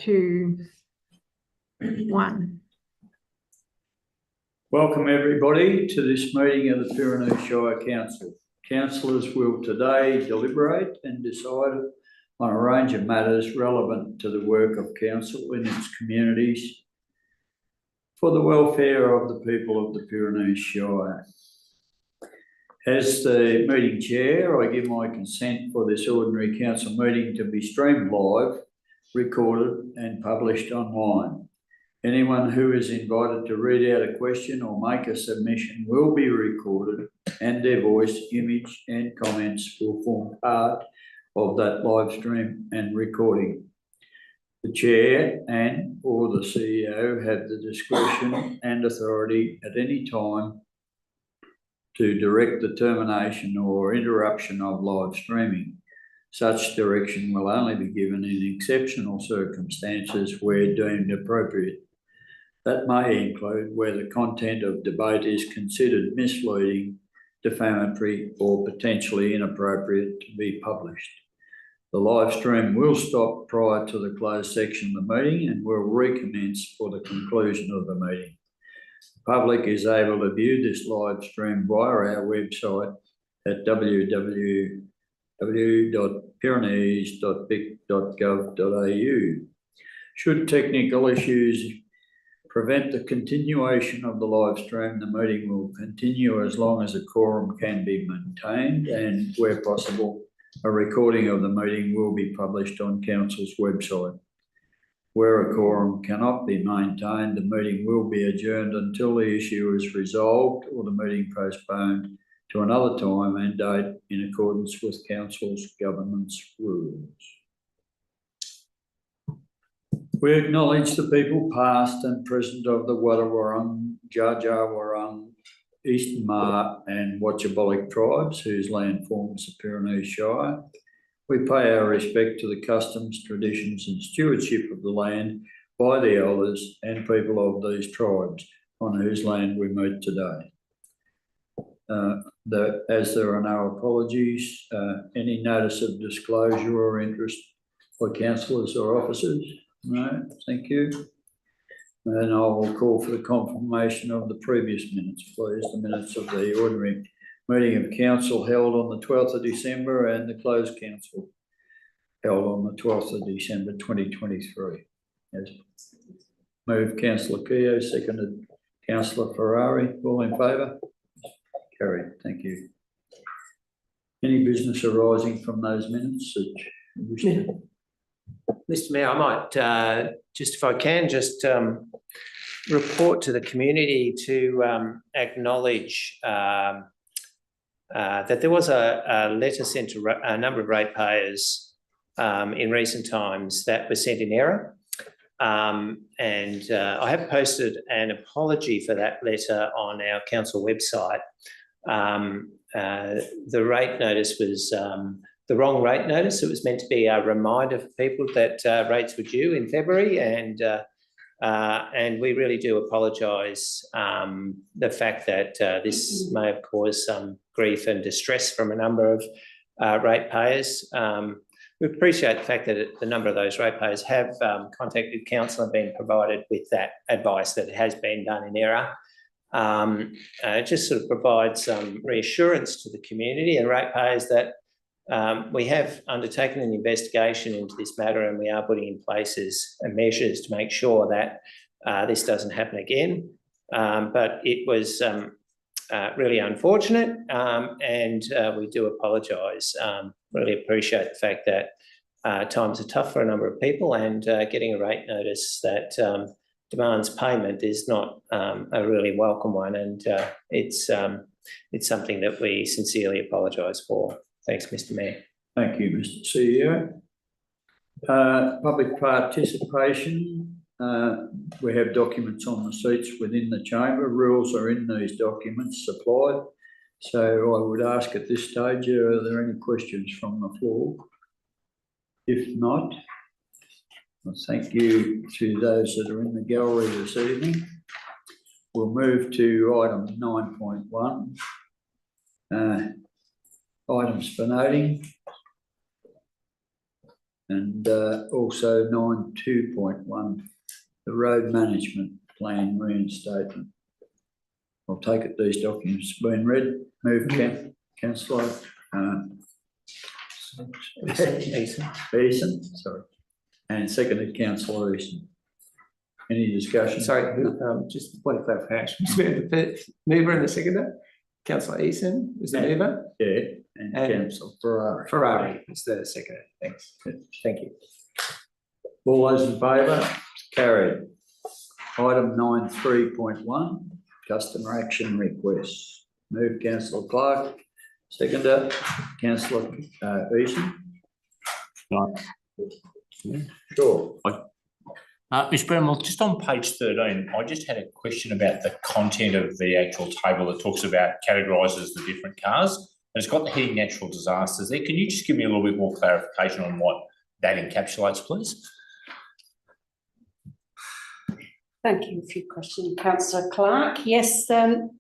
2, 1. Welcome everybody to this meeting of the Pyrenees Shire Council. Councillors will today deliberate and decide on a range of matters relevant to the work of council in its communities for the welfare of the people of the Pyrenees Shire. As the meeting chair, I give my consent for this ordinary council meeting to be streamed live, recorded and published online. Anyone who is invited to read out a question or make a submission will be recorded, and their voice, image and comments will form part of that live stream and recording. The chair and or the CEO have the discretion and authority at any time to direct the termination or interruption of live streaming. Such direction will only be given in exceptional circumstances where deemed appropriate. That may include where the content of debate is considered misleading, defamatory or potentially inappropriate to be published. The live stream will stop prior to the closed section of the meeting and will recommence for the conclusion of the meeting. The public is able to view this live stream via our website at www.pyrenees.vic.gov.au. Should technical issues prevent the continuation of the live stream, the meeting will continue as long as a quorum can be maintained, and where possible, a recording of the meeting will be published on Council's website. Where a quorum cannot be maintained, the meeting will be adjourned until the issue is resolved or the meeting postponed to another time and date in accordance with Council's governance rules. We acknowledge the people past and present of the Wadawurrung, Dja Dja Wurrung, Eastern Maar and Watchabalek tribes whose land forms the Pyrenees Shire. We pay our respect to the customs, traditions and stewardship of the land by the elders and people of these tribes on whose land we meet today. As there are no apologies, any notice of disclosure or interest by councillors or officers? No, thank you. And I will call for the confirmation of the previous minutes, please. The minutes of the ordinary meeting of council held on the 12th of December and the closed council held on the 12th of December 2023. As moved, Councillor Keogh, seconded Councillor Ferrari. All in favour? Carried. Thank you. Any business arising from those minutes that you wish to? Mr. Mayor, I might just, if I can, just report to the community to acknowledge that there was a letter sent to a number of ratepayers in recent times that was sent in error. And I have posted an apology for that letter on our council website. The rate notice was the wrong rate notice. It was meant to be a reminder for people that rates were due in February, and we really do apologise the fact that this may have caused some grief and distress from a number of ratepayers. We appreciate the fact that a number of those ratepayers have contacted council and been provided with that advice that it has been done in error. It just sort of provides some reassurance to the community and ratepayers that we have undertaken an investigation into this matter, and we are putting in places and measures to make sure that this doesn't happen again. But it was really unfortunate, and we do apologise. Really appreciate the fact that times are tough for a number of people, and getting a rate notice that demands payment is not a really welcome one, and it's something that we sincerely apologise for. Thanks, Mr. Mayor. Thank you, Mr. CEO. Public participation. We have documents on the seats within the chamber. Rules are in these documents supplied. So I would ask at this stage, are there any questions from the floor? If not, well, thank you to those that are in the gallery this evening. We'll move to item 9.1. Items for noting. And also 9.2.1, the road management plan reinstatement. I'll take it these documents have been read. Move councillor Eason, sorry, and seconded councillor Eason. Any discussion? Sorry, just a point of clarification. The mover and the seconder, councillor Eason was the mover. Yeah, and councillor Ferrari. Ferrari is the seconder. Thanks. Thank you. All those in favour? Carried. Item 9.3.1, customer action requests. Move councillor Clark, seconder councillor Eason. Sure. Mr. Bramwell, just on page 13, I just had a question about the content of the actual table that talks about categorises the different cars. And it's got the heading natural disasters there. Can you just give me a little bit more clarification on what that encapsulates, please? Thank you for your question, Councillor Clark. Yes,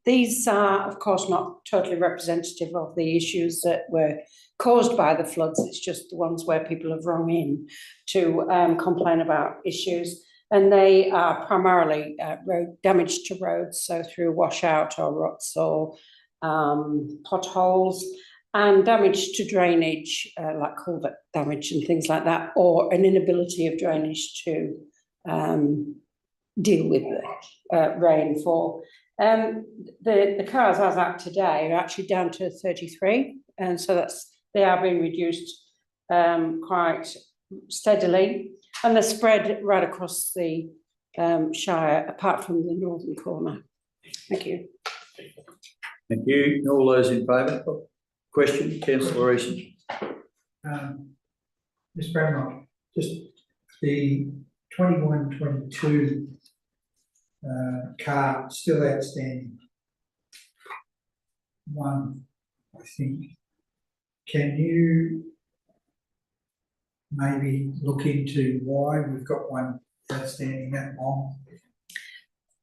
these are, of course, not totally representative of the issues that were caused by the floods. It's just the ones where people have rung in to complain about issues. And they are primarily road damage to roads, so through washout or ruts or potholes, and damage to drainage, like culvert damage and things like that, or an inability of drainage to deal with the rainfall. The cars as at today are actually down to 33, and so they are being reduced quite steadily, and they're spread right across the Shire, apart from the northern corner. Thank you. Thank you. All those in favour? Question, councillor Eason. Ms. Bramwell, just the 21-22 car still outstanding. One, I think. Can you maybe look into why we've got one outstanding that long?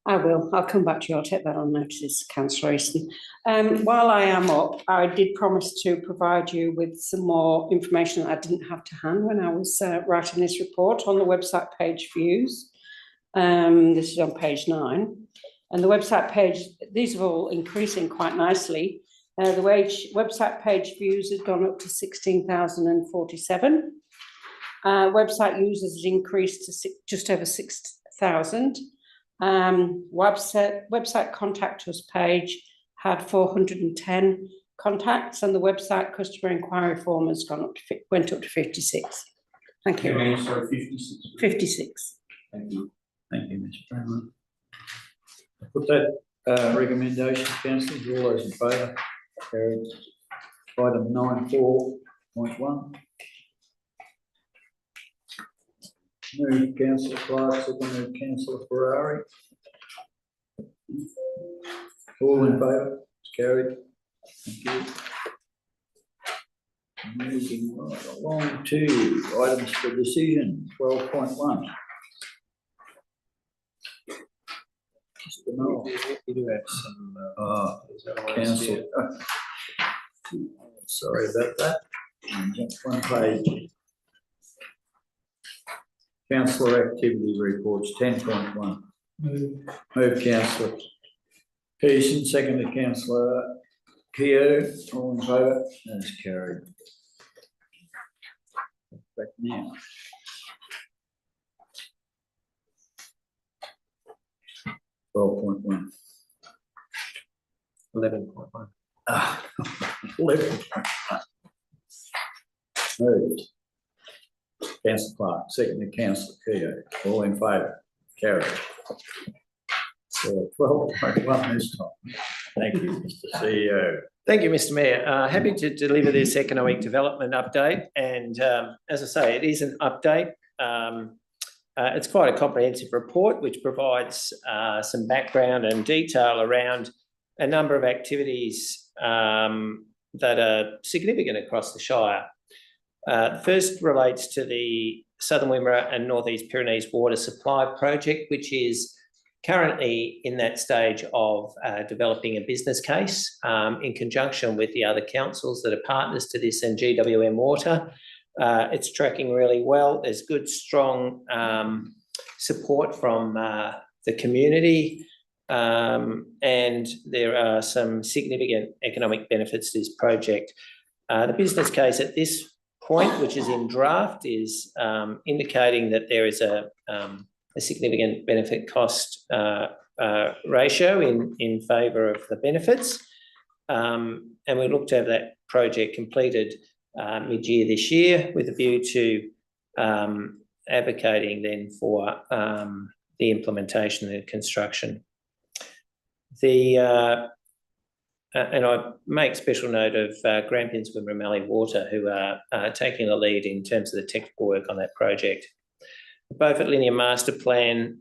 I will. I'll come back to you. I'll take that on notice, Councillor Easton. While I am up, I did promise to provide you with some more information that I didn't have to hand when I was writing this report on the website page views. This is on page 9. And the website page, these are all increasing quite nicely. The website page views has gone up to 16,047. Website users has increased to just over 6,000. Website contact us page had 410 contacts, and the website customer inquiry form has went up to 56. Thank you. So 56. 56. Thank you. Thank you, Mr. Bramwell. Put that recommendation, councillors. All those in favour? Carried. Item 9.4.1. Move councillor Clark, seconded councillor Ferrari. All in favour? It's carried. Thank you. Moving right along to items for decision, 12.1. You do have some Council. Sorry about that. Just one page. Councillor activity reports 10.1. Move councillor Pearson, seconded councillor Keogh. All in favour? That's carried. Back now. 12.1. 11.1. 11.1. Moved. Councillor Clark, seconded councillor Keogh. All in favour? Carried. So 12.1 this time. Thank you, Mr. CEO. Thank you, Mr. Mayor. Happy to deliver this economic development update. And as I say, it is an update. It's quite a comprehensive report which provides some background and detail around a number of activities that are significant across the Shire. First relates to the Southern Wimmera and North East Pyrenees Water Supply Project, which is currently in that stage of developing a business case in conjunction with the other councils that are partners to this and GWM Water. It's tracking really well. There's good, strong support from the community, and there are some significant economic benefits to this project. The business case at this point, which is in draft, is indicating that there is a significant benefit cost ratio in favour of the benefits. And we look to have that project completed mid-year this year, with a view to advocating then for the implementation and construction. And I make special note of Grampians Wimmera Water, who are taking the lead in terms of the technical work on that project. The Beaufort Linear Master Plan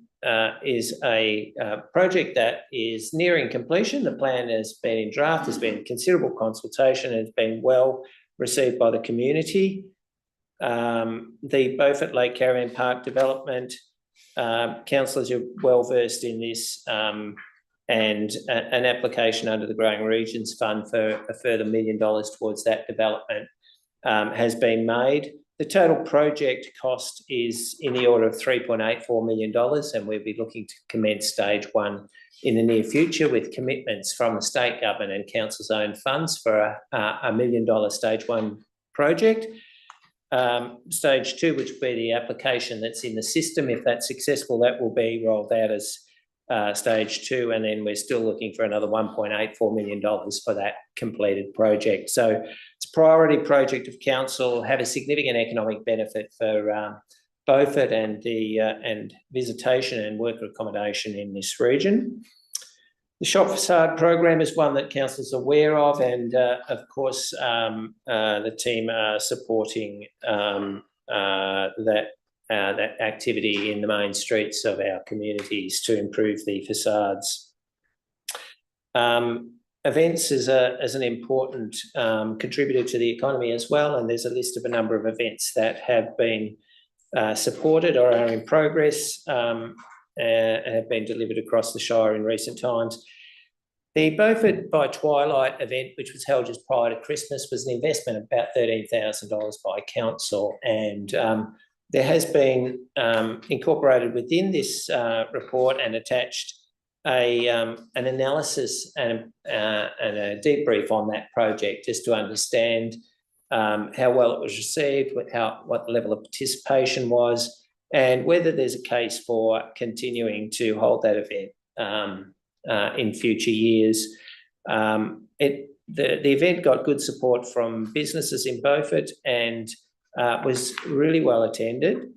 is a project that is nearing completion. The plan has been in draft, there's been considerable consultation, and it's been well received by the community. The Beaufort Lake Caravan Park development, councillors are well versed in this, and an application under the Growing Regions Fund for a further $1 million towards that development has been made. The total project cost is in the order of $3.84 million, and we'll be looking to commence stage 1 in the near future, with commitments from the state government and council's own funds for a $1 million stage 1 project. Stage 2, which will be the application that's in the system, if that's successful, that will be rolled out as stage 2, and then we're still looking for another $1.84 million for that completed project. So it's a priority project of council, have a significant economic benefit for Beaufort and visitation and worker accommodation in this region. The shop facade program is one that council is aware of, and of course the team are supporting that activity in the main streets of our communities to improve the facades. Events is an important contributor to the economy as well, and there's a list of a number of events that have been supported or are in progress and have been delivered across the Shire in recent times. The Beaufort by Twilight event, which was held just prior to Christmas, was an investment of about $13,000 by council, and there has been incorporated within this report and attached an analysis and a debrief on that project, just to understand how well it was received, what the level of participation was, and whether there's a case for continuing to hold that event in future years. The event got good support from businesses in Beaufort and was really well attended.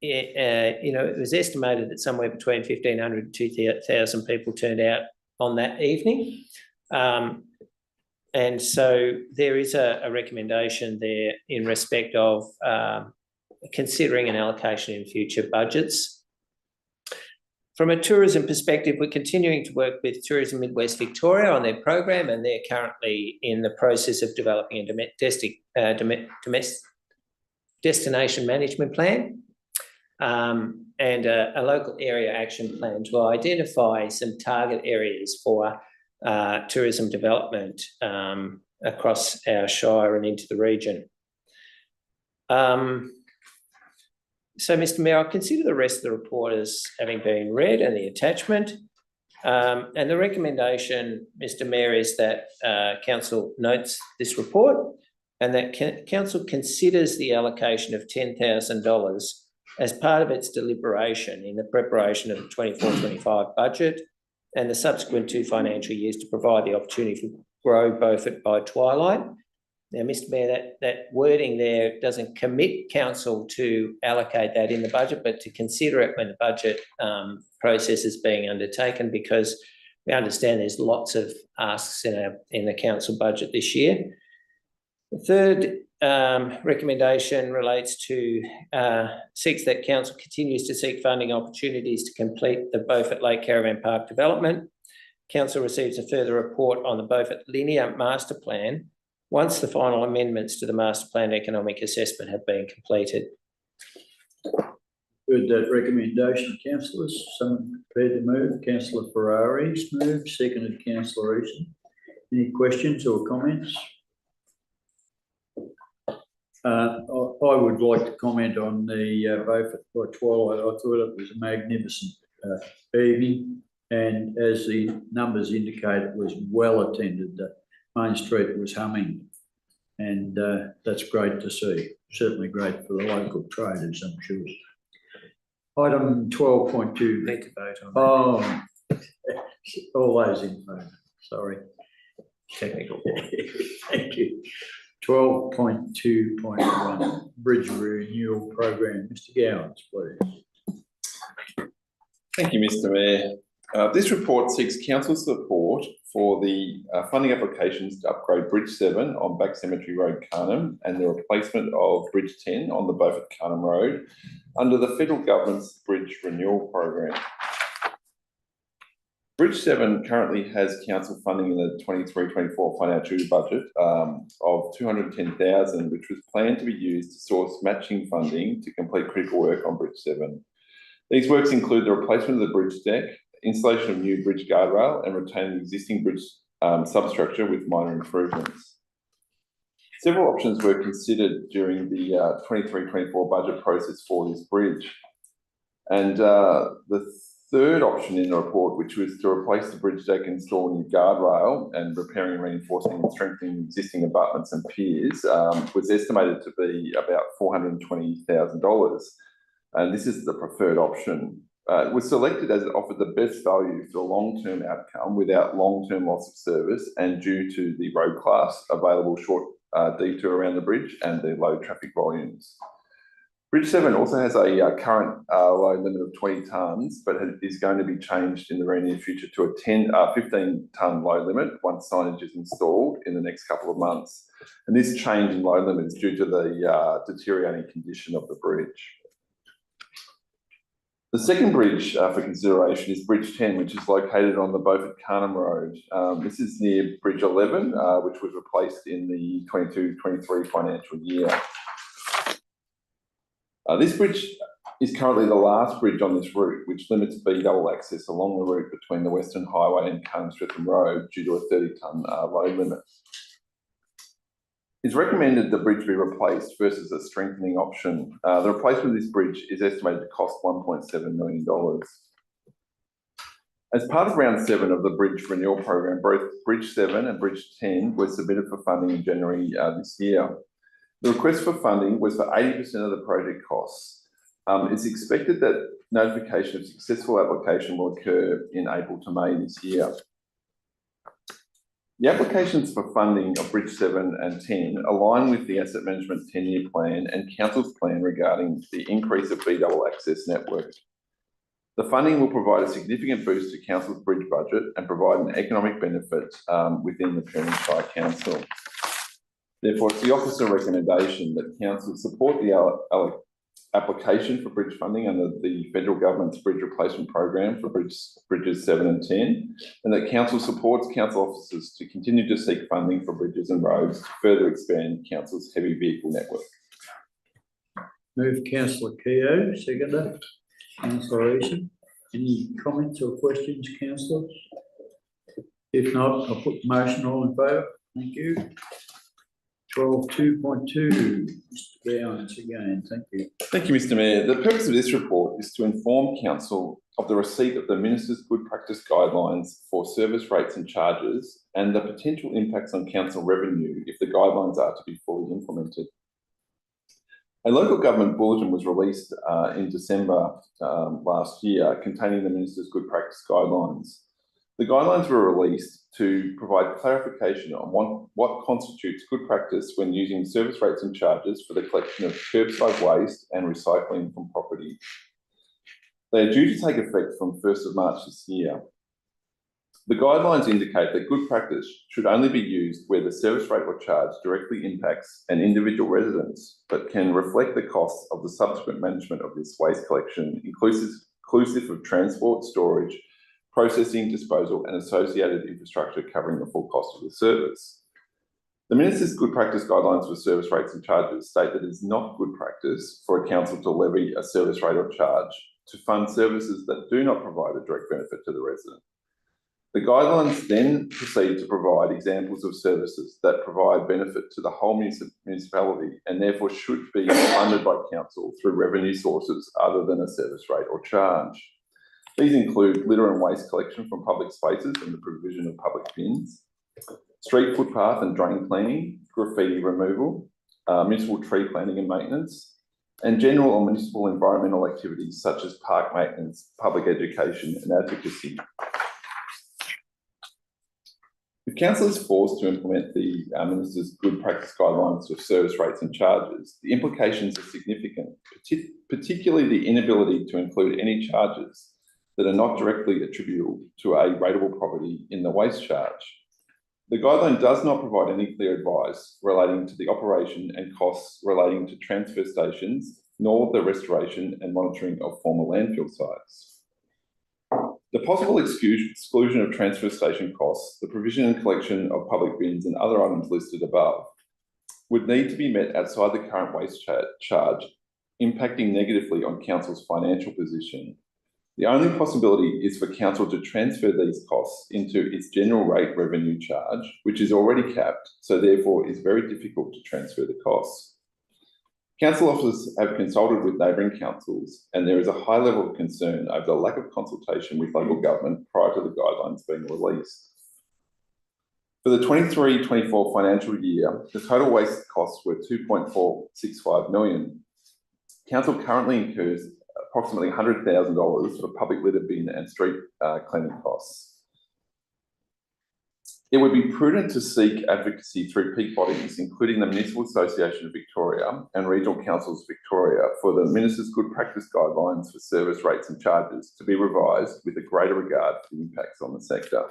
It was estimated that somewhere between 1,500 and 2,000 people turned out on that evening. And so there is a recommendation there in respect of considering an allocation in future budgets. From a tourism perspective, we're continuing to work with Tourism Midwest Victoria on their program, and they're currently in the process of developing a destination management plan and a local area action plan to identify some target areas for tourism development across our Shire and into the region. So, Mr. Mayor, I consider the rest of the report as having been read and the attachment. And the recommendation, Mr. Mayor, is that council notes this report and that council considers the allocation of $10,000 as part of its deliberation in the preparation of the 24-25 budget and the subsequent 2 financial years to provide the opportunity to grow Beaufort by Twilight. Now, Mr. Mayor, that wording there doesn't commit council to allocate that in the budget, but to consider it when the budget process is being undertaken, because we understand there's lots of asks in the council budget this year. The third recommendation relates to seeks that council continues to seek funding opportunities to complete the Beaufort Lake Caravan Park development. Council receives a further report on the Beaufort Linear Master Plan once the final amendments to the Master Plan economic assessment have been completed. Heard that recommendation, councillors. Someone prepared to move? Councillor Ferrari's moved, seconded Councillor Easton. Any questions or comments? I would like to comment on the Beaufort by Twilight. I thought it was a magnificent evening, and as the numbers indicate, it was well attended. Main Street was humming, and that's great to see. Certainly great for the local traders, I'm sure. Item 12.2. Need to vote on that. Oh, all those in favour, sorry. Technical. Thank you. 12.2.1, Bridge Renewal Program. Mr. Gowans, please. Thank you, Mr. Mayor. This report seeks council support for the funding applications to upgrade Bridge 7 on Back Cemetery Road, Carnham, and the replacement of Bridge 10 on the Beaufort Carnham Road under the federal government's Bridge Renewal Program. Bridge 7 currently has council funding in the 23-24 financial year budget of $210,000, which was planned to be used to source matching funding to complete critical work on Bridge 7. These works include the replacement of the bridge deck, installation of new bridge guardrail, and retaining the existing bridge substructure with minor improvements. Several options were considered during the 23-24 budget process for this bridge. And the third option in the report, which was to replace the bridge deck, install a new guardrail, and repairing and reinforcing and strengthening existing abutments and piers, was estimated to be about $420,000. And this is the preferred option. It was selected as it offered the best value for the long-term outcome without long-term loss of service, and due to the road class, available short detour around the bridge, and the low traffic volumes. Bridge 7 also has a current load limit of 20 tonnes, but is going to be changed in the very near future to a 15-tonne load limit once signage is installed in the next couple of months. And this change in load limit is due to the deteriorating condition of the bridge. The second bridge for consideration is Bridge 10, which is located on the Beaufort Carnham Road. This is near Bridge 11, which was replaced in the 22-23 financial year. This bridge is currently the last bridge on this route, which limits B double access along the route between the Western Highway and Carnham Streatham Road due to a 30-tonne load limit. It's recommended the bridge be replaced versus a strengthening option. The replacement of this bridge is estimated to cost $1.7 million. As part of round 7 of the Bridge Renewal Program, both Bridge 7 and Bridge 10 were submitted for funding in January this year. The request for funding was for 80% of the project costs. It's expected that notification of successful application will occur in April to May this year. The applications for funding of Bridge 7 and 10 align with the Asset Management 10-year plan and Council's plan regarding the increase of B double access network. The funding will provide a significant boost to Council's bridge budget and provide an economic benefit within the Pyrenees Shire Council. Therefore, it's the officer recommendation that Council support the application for bridge funding under the federal government's bridge replacement program for bridges 7 and 10, and that Council supports council officers to continue to seek funding for bridges and roads to further expand Council's heavy vehicle network. Move Councillor Keogh, seconder. Councillor Eason. Any comments or questions, councillors? If not, I'll put the motion. All in favour? Thank you. 12.2.2, Mr. Gowans again, thank you. Thank you, Mr. Mayor. The purpose of this report is to inform Council of the receipt of the Minister's Good Practice Guidelines for service rates and charges and the potential impacts on council revenue if the guidelines are to be fully implemented. A local government bulletin was released in December last year containing the Minister's Good Practice Guidelines. The guidelines were released to provide clarification on what constitutes good practice when using service rates and charges for the collection of curbside waste and recycling from property. They are due to take effect from 1st of March this year. The guidelines indicate that good practice should only be used where the service rate or charge directly impacts an individual residence, but can reflect the costs of the subsequent management of this waste collection, inclusive of transport, storage, processing, disposal, and associated infrastructure covering the full cost of the service. The Minister's Good Practice Guidelines for service rates and charges state that it is not good practice for a council to levy a service rate or charge to fund services that do not provide a direct benefit to the resident. The guidelines then proceed to provide examples of services that provide benefit to the whole municipality and therefore should be funded by council through revenue sources other than a service rate or charge. These include litter and waste collection from public spaces and the provision of public bins, street footpath and drain cleaning, graffiti removal, municipal tree planting and maintenance, and general or municipal environmental activities such as park maintenance, public education and advocacy. If council is forced to implement the Minister's Good Practice Guidelines for service rates and charges, the implications are significant, particularly the inability to include any charges that are not directly attributable to a rateable property in the waste charge. The guideline does not provide any clear advice relating to the operation and costs relating to transfer stations, nor the restoration and monitoring of former landfill sites. The possible exclusion of transfer station costs, the provision and collection of public bins and other items listed above would need to be met outside the current waste charge, impacting negatively on council's financial position. The only possibility is for council to transfer these costs into its general rate revenue charge, which is already capped, so therefore is very difficult to transfer the costs. Council officers have consulted with neighbouring councils, and there is a high level of concern over the lack of consultation with local government prior to the guidelines being released. For the 23-24 financial year, the total waste costs were $2.465 million. Council currently incurs approximately $100,000 for public litter bin and street cleaning costs. It would be prudent to seek advocacy through peak bodies, including the Municipal Association of Victoria and Regional Councils Victoria, for the Minister's Good Practice Guidelines for service rates and charges to be revised with a greater regard for the impacts on the sector.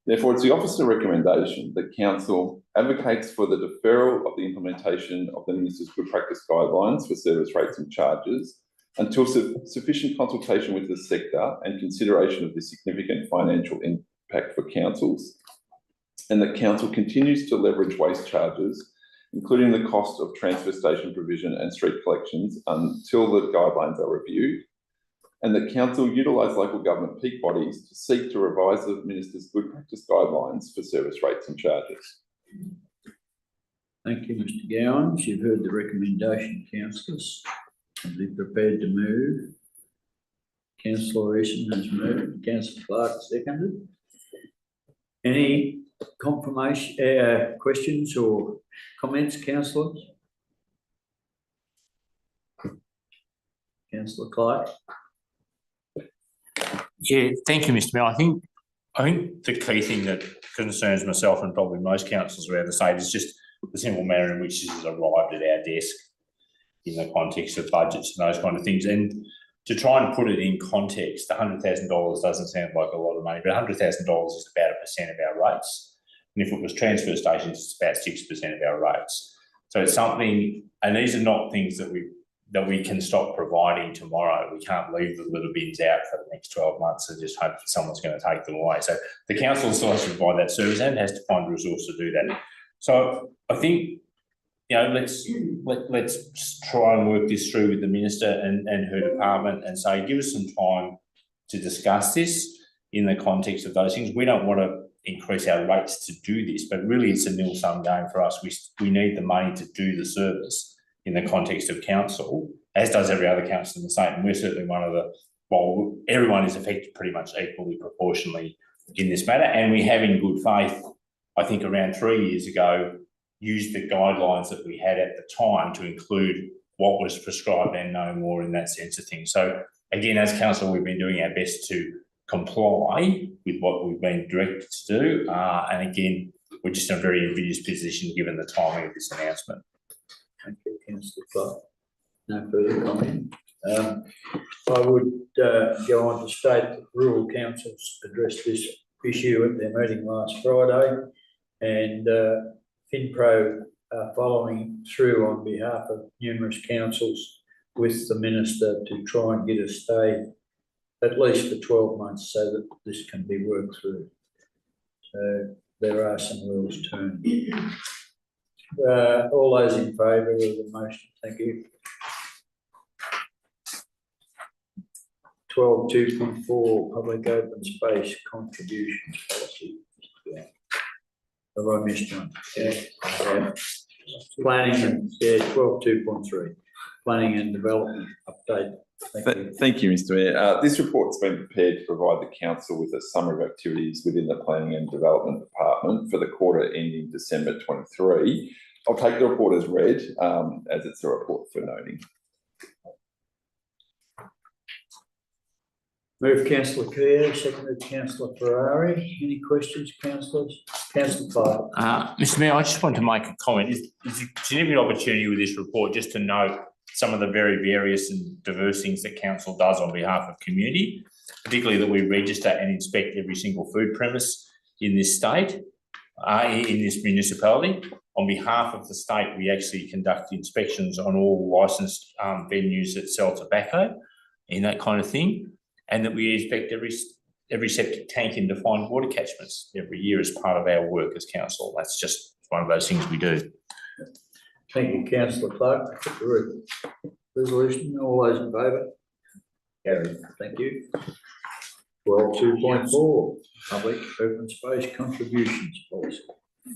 Therefore, it's the officer recommendation that Council advocates for the deferral of the implementation of the Minister's Good Practice Guidelines for service rates and charges until sufficient consultation with the sector and consideration of the significant financial impact for councils, and that council continues to leverage waste charges, including the cost of transfer station provision and street collections, until the guidelines are reviewed, and that council utilise local government peak bodies to seek to revise the Minister's Good Practice Guidelines for service rates and charges. Thank you, Mr. Gowans. You've heard the recommendation, councillors. Be prepared to move. Councillor Eason has moved. Councillor Clark seconded. Any confirmation, questions or comments, councillors? Councillor Clark. Yeah, thank you, Mr. Mayor. I think the key thing that concerns myself and probably most councillors around the state is just the simple manner in which this has arrived at our desk in the context of budgets and those kind of things. And to try and put it in context, $100,000 doesn't sound like a lot of money, but $100,000 is about 1% of our rates. And if it was transfer stations, it's about 6% of our rates. So it's something, and these are not things that we can stop providing tomorrow. We can't leave the little bins out for the next 12 months and just hope that someone's going to take them away. So the council still has to provide that service and has to find a resource to do that. So I think, you know, let's try and work this through with the minister and her department and say, give us some time to discuss this in the context of those things. We don't want to increase our rates to do this, but really it's a nil-sum game for us. We need the money to do the service in the context of council, as does every other council in the state. And we're certainly one of the, well, everyone is affected pretty much equally proportionally in this matter. And we have, in good faith, I think around 3 years ago, used the guidelines that we had at the time to include what was prescribed and no more in that sense of things. So again, as council, we've been doing our best to comply with what we've been directed to do. And again, we're just in a very envious position given the timing of this announcement. Thank you, Councillor Clark. No further comment. I would go on to state that rural councils addressed this issue at their meeting last Friday, and FinPro following through on behalf of numerous councils with the minister to try and get a stay at least for 12 months so that this can be worked through. So there are some wheels turned. All those in favour of the motion, thank you. 12.2.4 public open space contributions policy. Have I missed one? Yeah. Planning and, 12.2.3, planning and development update. Thank you. Thank you, Mr. Mayor. This report's been prepared to provide the council with a summary of activities within the Planning and Development Department for the quarter ending December 23. I'll take the report as read, as it's a report for noting. Move councillor Kerr, seconded councillor Ferrari. Any questions, councillors? Councillor Clark. Mr. Mayor, I just want to make a comment. It's a significant opportunity with this report just to note some of the very various and diverse things that council does on behalf of community, particularly that we register and inspect every single food premise in this state, in this municipality. On behalf of the state, we actually conduct inspections on all licensed venues that sell tobacco and that kind of thing, and that we inspect every septic tank in defined water catchments every year as part of our work as council. That's just one of those things we do. Thank you, councillor Clark. Resolution, all those in favour? Carried. Thank you. 12.2.4 public open space contributions policy.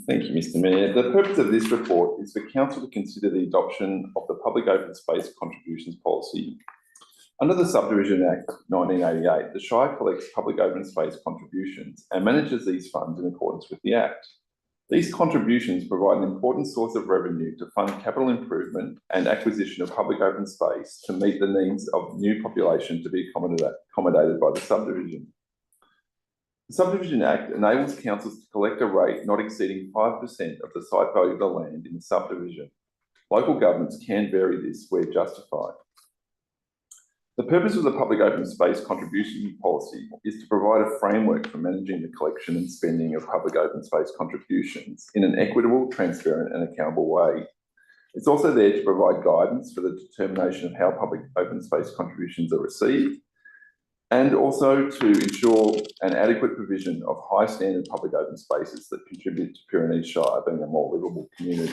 Thank you, Mr. Mayor. The purpose of this report is for council to consider the adoption of the Public Open Space Contributions Policy. Under the Subdivision Act 1988, the Shire collects public open space contributions and manages these funds in accordance with the Act. These contributions provide an important source of revenue to fund capital improvement and acquisition of public open space to meet the needs of new population to be accommodated by the subdivision. The Subdivision Act enables councils to collect a rate not exceeding 5% of the site value of the land in the subdivision. Local governments can vary this where justified. The purpose of the Public Open Space Contribution Policy is to provide a framework for managing the collection and spending of public open space contributions in an equitable, transparent and accountable way. It's also there to provide guidance for the determination of how public open space contributions are received, and also to ensure an adequate provision of high standard public open spaces that contribute to Pyrenees Shire being a more livable community.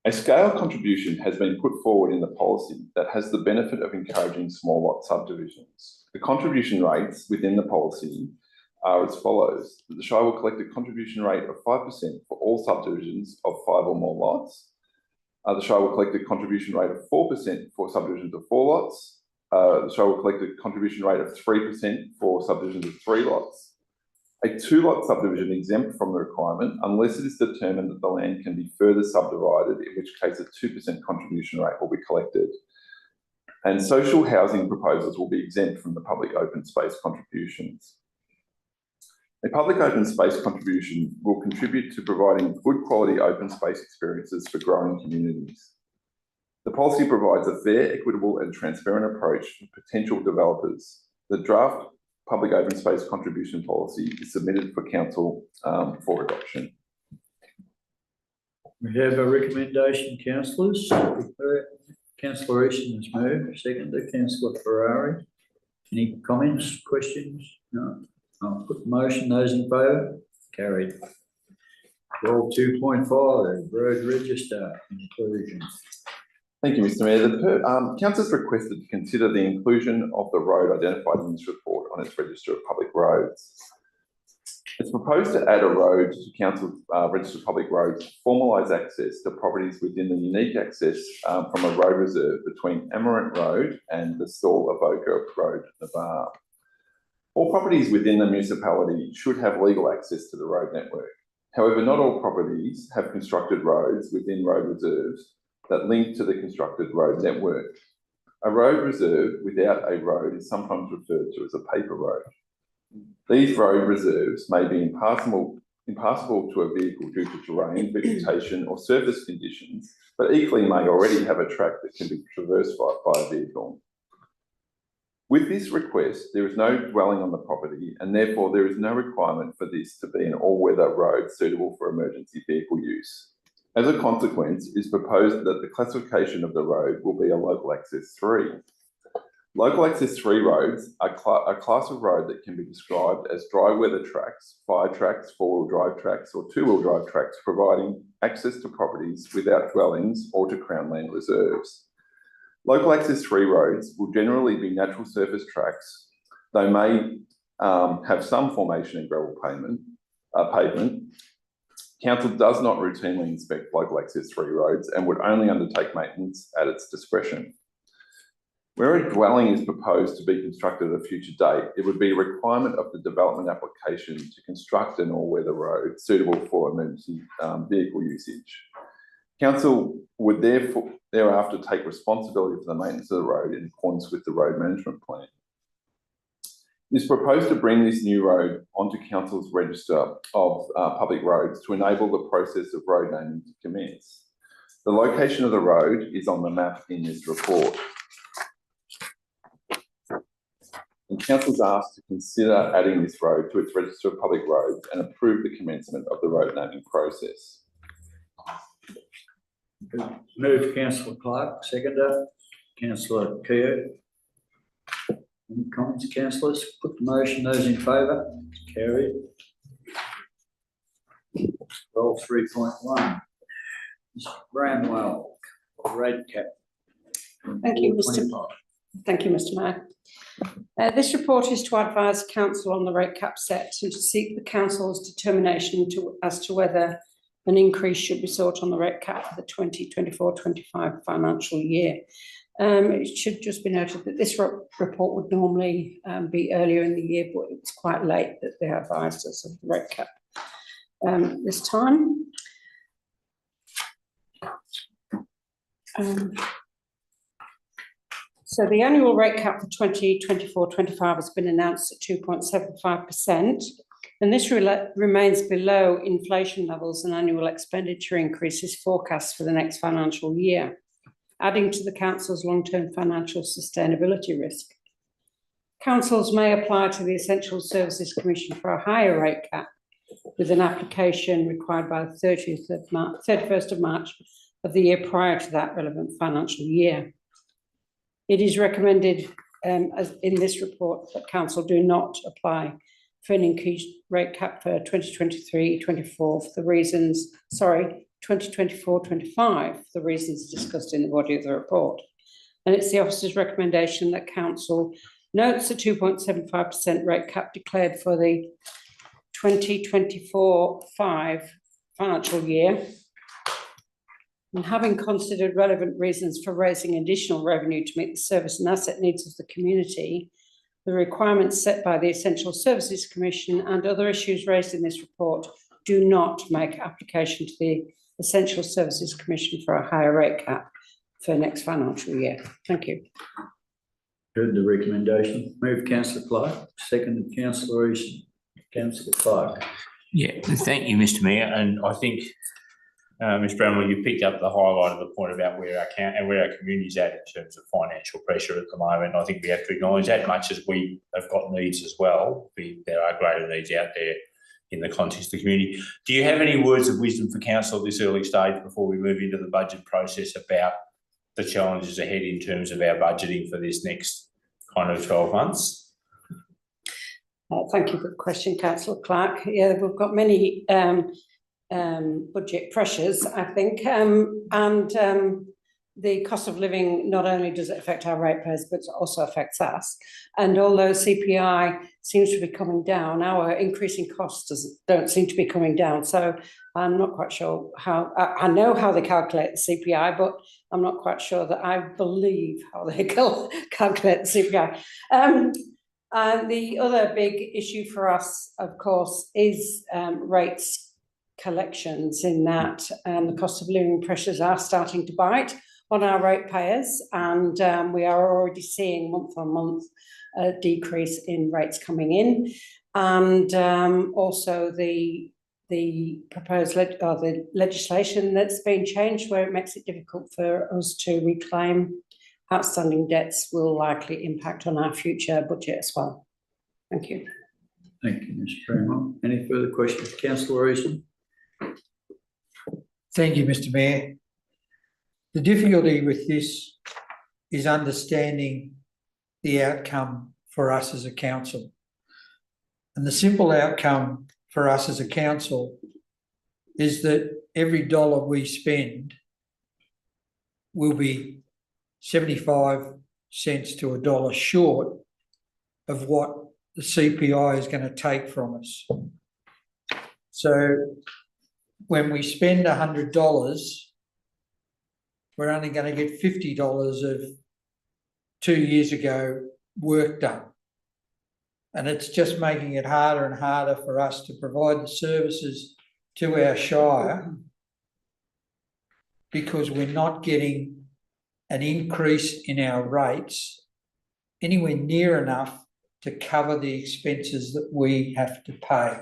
A scale contribution has been put forward in the policy that has the benefit of encouraging small lot subdivisions. The contribution rates within the policy are as follows. The Shire will collect a contribution rate of 5% for all subdivisions of 5 or more lots. The Shire will collect a contribution rate of 4% for subdivisions of 4 lots. The Shire will collect a contribution rate of 3% for subdivisions of 3 lots. A 2-lot subdivision exempt from the requirement unless it is determined that the land can be further subdivided, in which case a 2% contribution rate will be collected. And social housing proposals will be exempt from the public open space contributions. A public open space contribution will contribute to providing good quality open space experiences for growing communities. The policy provides a fair, equitable and transparent approach for potential developers. The draft Public Open Space Contribution Policy is submitted for council for adoption. We have a recommendation, councillors. Councillor Easton has moved, seconded councillor Ferrari. Any comments, questions? No. I'll put the motion. Those in favour? Carried. 12.2.5 road register inclusion. Thank you, Mr. Mayor. The council has requested to consider the inclusion of the road identified in this report on its register of public roads. It's proposed to add a road to council's register of public roads to formalise access to properties within the unique access from a road reserve between Amarant Road and the Stall Avoca Road, Navarre. All properties within the municipality should have legal access to the road network. However, not all properties have constructed roads within road reserves that link to the constructed road network. A road reserve without a road is sometimes referred to as a paper road. These road reserves may be impassable to a vehicle due to terrain, vegetation or surface conditions, but equally may already have a track that can be traversed by a vehicle. With this request, there is no dwelling on the property and therefore there is no requirement for this to be an all-weather road suitable for emergency vehicle use. As a consequence, it is proposed that the classification of the road will be a local access 3. Local access 3 roads are a class of road that can be described as dry weather tracks, fire tracks, 4-wheel drive tracks or 2-wheel drive tracks, providing access to properties without dwellings or to Crown land reserves. Local access 3 roads will generally be natural surface tracks. They may have some formation and gravel pavement. Council does not routinely inspect local access 3 roads and would only undertake maintenance at its discretion. Where a dwelling is proposed to be constructed at a future date, it would be a requirement of the development application to construct an all-weather road suitable for emergency vehicle usage. Council would thereafter take responsibility for the maintenance of the road in accordance with the road management plan. It is proposed to bring this new road onto Council's register of public roads to enable the process of road naming to commence. The location of the road is on the map in this report. And Council is asked to consider adding this road to its register of public roads and approve the commencement of the road naming process. Move Councillor Clark, seconder, Councillor Keogh. Any comments, councillors? Put the motion, those in favour? Carried. 12.3.1. Mr. Bramwell, rate cap. Thank you, Mr. Mayor. This report is to advise Council on the rate cap set and to seek the Council's determination as to whether an increase should be sought on the rate cap for the 2024-25 financial year. It should just be noted that this report would normally be earlier in the year, but it was quite late that they advised us of the rate cap this time. So the annual rate cap for 2024-25 has been announced at 2.75%, and this remains below inflation levels and annual expenditure increases forecast for the next financial year, adding to the Council's long-term financial sustainability risk. Councils may apply to the Essential Services Commission for a higher rate cap, with an application required by the 31st of March of the year prior to that relevant financial year. It is recommended as in this report that Council do not apply for an increased rate cap for 2023-24 for the reasons, 2024-25 for the reasons discussed in the body of the report. And it's the officer's recommendation that Council notes the 2.75% rate cap declared for the 2024-5 financial year. And having considered relevant reasons for raising additional revenue to meet the service and asset needs of the community, the requirements set by the Essential Services Commission and other issues raised in this report do not make application to the Essential Services Commission for a higher rate cap for next financial year. Thank you. Heard the recommendation. Move Councillor Clark, second Councillor Easton. Councillor Clark. Yeah, thank you, Mr. Mayor. And I think, Ms. Bramwell, you picked up the highlight of the point about where our community's at in terms of financial pressure at the moment. I think we have to acknowledge that much as we have got needs as well. There are greater needs out there in the context of the community. Do you have any words of wisdom for Council at this early stage before we move into the budget process about the challenges ahead in terms of our budgeting for this next kind of 12 months? Thank you for the question, Councillor Clark. Yeah, we've got many budget pressures, I think, and the cost of living not only does it affect our ratepayers, but it also affects us. And although CPI seems to be coming down, our increasing costs don't seem to be coming down. So I'm not quite sure how, I know how they calculate the CPI, but I'm not quite sure that I believe how they calculate the CPI. The other big issue for us, of course, is rates collections, in that the cost of living pressures are starting to bite on our ratepayers, and we are already seeing month on month a decrease in rates coming in, and also the proposed the legislation that's been changed where it makes it difficult for us to reclaim outstanding debts will likely impact on our future budget as well. Thank you. Thank you, Mr. Bramwell. Any further questions, Councillor Easton? Thank you, Mr. Mayor. The difficulty with this is understanding the outcome for us as a council. And the simple outcome for us as a council is that every dollar we spend will be 75 cents to $1 short of what the CPI is going to take from us. So when we spend $100, we're only going to get $50 of 2 years ago work done. And it's just making it harder and harder for us to provide the services to our shire because we're not getting an increase in our rates anywhere near enough to cover the expenses that we have to pay.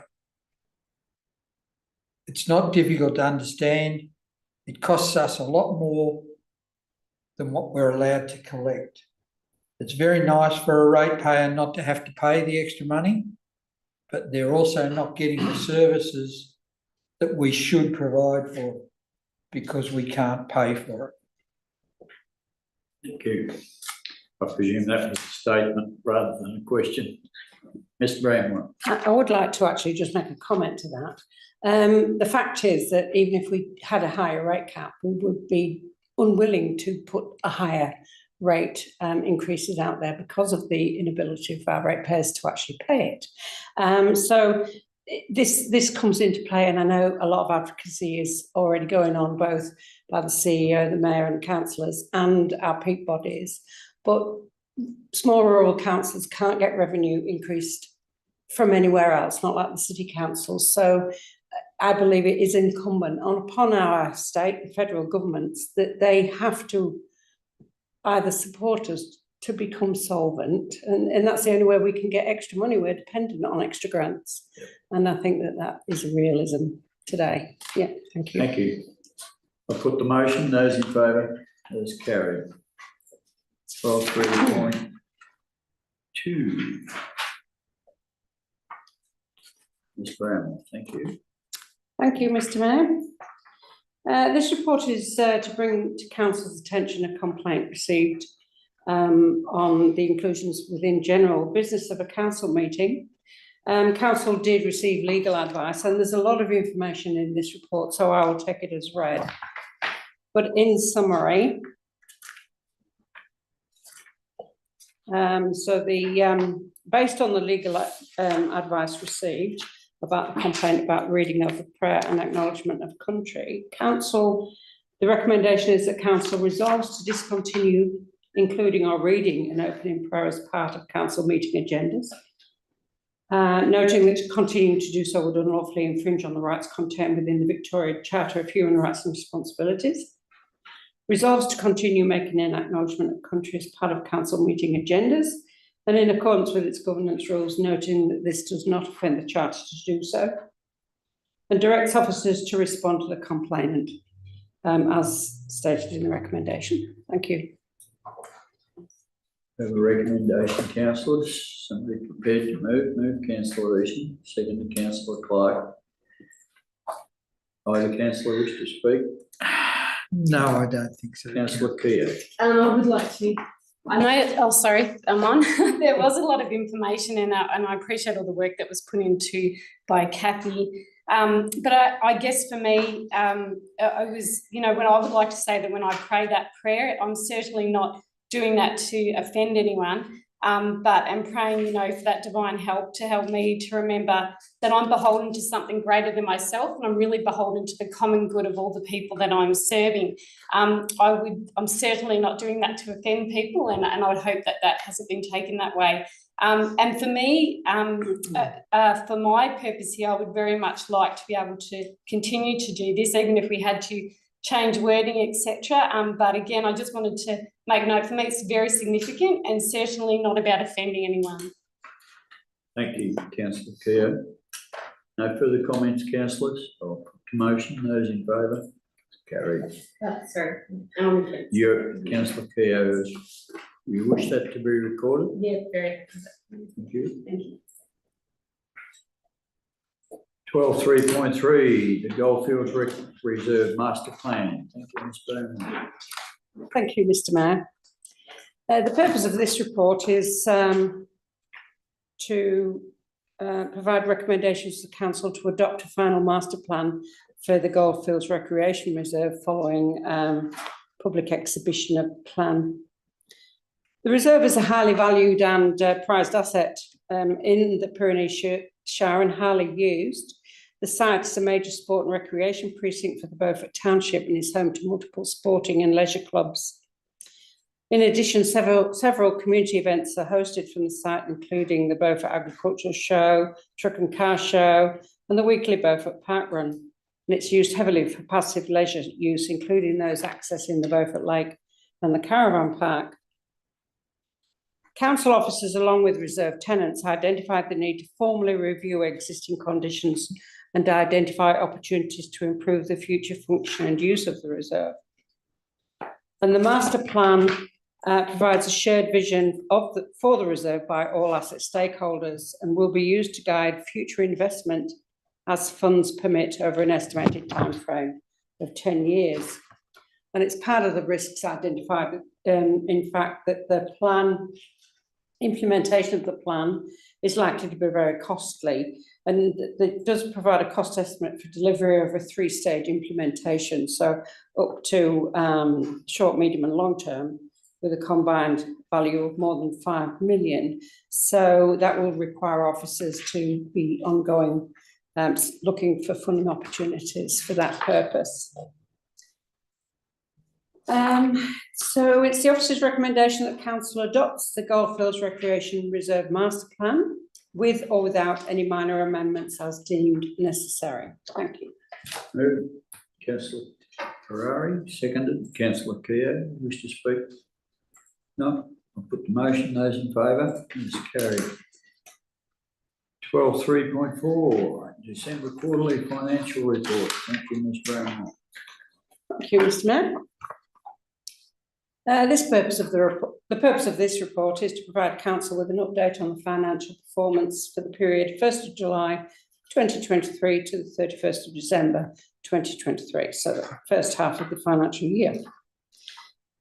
It's not difficult to understand. It costs us a lot more than what we're allowed to collect. It's very nice for a ratepayer not to have to pay the extra money, but they're also not getting the services that we should provide for because we can't pay for it. Thank you. I presume that was a statement rather than a question. Mr. Bramwell. I would like to actually just make a comment to that. The fact is that even if we had a higher rate cap, we would be unwilling to put a higher rate increases out there because of the inability of our ratepayers to actually pay it. So this comes into play, and I know a lot of advocacy is already going on both by the CEO, the mayor and councillors and our peak bodies, but small rural councils can't get revenue increased from anywhere else, not like the city councils. So I believe it is incumbent upon our state and federal governments that they have to either support us to become solvent, and that's the only way we can get extra money. We're dependent on extra grants. Yep. And I think that is a realism today. Yeah, thank you. Thank you. I put the motion. Those in favour, as carried. 12.3.2. Ms. Brown, thank you. Thank you, Mr. Mayor. This report is to bring to Council's attention a complaint received on the inclusions within general business of a council meeting. Council did receive legal advice, and there's a lot of information in this report, so I will take it as read. But in summary, based on the legal advice received about the complaint about reading of the prayer and acknowledgement of country, the recommendation is that Council resolves to discontinue including or reading and opening prayer as part of council meeting agendas, noting that continuing to do so would unlawfully infringe on the rights contained within the Victoria Charter of Human Rights and Responsibilities, resolves to continue making an acknowledgement of country as part of council meeting agendas, and in accordance with its governance rules, noting that this does not offend the Charter to do so, and directs officers to respond to the complainant as stated in the recommendation. Thank you. We have a recommendation, councillors. Somebody prepared to move? Move, Councillor Easton. Second to Councillor Clark. Either councillor wish to speak? No, I don't think so. Councillor Keogh. I would like to. I know, oh, sorry, I'm on. There was a lot of information in that, and I appreciate all the work that was put into by Kathy. But I guess for me, I was, when I would like to say that when I pray that prayer, I'm certainly not doing that to offend anyone, but I'm praying, for that divine help to help me to remember that I'm beholden to something greater than myself, and I'm really beholden to the common good of all the people that I'm serving. I'm certainly not doing that to offend people, and I would hope that that hasn't been taken that way. And for me, for my purpose here, I would very much like to be able to continue to do this, even if we had to change wording, etc. But again, I just wanted to make note, for me, it's very significant and certainly not about offending anyone. Thank you, Councillor Keogh. No further comments, councillors? I'll put the motion. Those in favour? Carried. Sorry. Your Councillor Keogh, you wish that to be recorded? Yeah, very. Thank you. Thank you. 12.3.3, the Goldfields Reserve Master Plan. Thank you, Ms. Bowman. Thank you, Mr. Mayor. The purpose of this report is to provide recommendations to Council to adopt a final master plan for the Goldfields Recreation Reserve following public exhibition of the plan. The reserve is a highly valued and prized asset in the Pyrenees Shire and highly used. The site is a major sport and recreation precinct for the Beaufort Township and is home to multiple sporting and leisure clubs. In addition, several community events are hosted from the site, including the Beaufort Agricultural Show, Truck and Car Show, and the weekly Beaufort Park Run. And it's used heavily for passive leisure use, including those accessing the Beaufort Lake and the Caravan Park. Council officers, along with reserve tenants, identified the need to formally review existing conditions and identify opportunities to improve the future function and use of the reserve. And the master plan provides a shared vision for the reserve by all asset stakeholders and will be used to guide future investment as funds permit over an estimated timeframe of 10 years. And it's part of the risks identified, in fact, that the implementation of the plan is likely to be very costly, and it does provide a cost estimate for delivery of a 3-stage implementation, so up to short, medium and long term, with a combined value of more than 5 million. So that will require officers to be ongoing looking for funding opportunities for that purpose. So it's the officer's recommendation that council adopts the Goldfields Recreation Reserve Master Plan with or without any minor amendments as deemed necessary. Thank you. Moved. Councillor Ferrari, seconded. Councillor Keogh, wish to speak? No? I'll put the motion. Those in favour? It's carried. 12.3.4, December quarterly financial report. Thank you, Ms. Brown. Thank you, Mr. Mayor. The purpose of this report is to provide council with an update on the financial performance for the period 1st of July 2023 to the 31st of December 2023, so the first half of the financial year.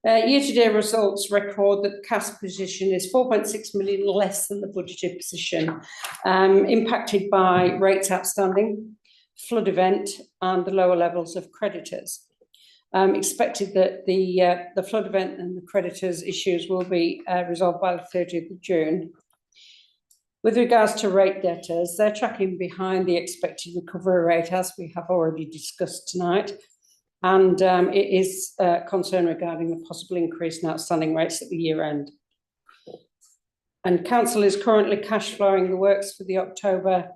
Year-to-date results record that the cash position is 4.6 million less than the budgeted position, impacted by rates outstanding, flood event, and the lower levels of creditors. Expected that the flood event and the creditors issues will be resolved by the 30th of June. With regards to rate debtors, they're tracking behind the expected recovery rate, as we have already discussed tonight. And it is a concern regarding the possible increase in outstanding rates at the year end. And council is currently cash flowing the works for the October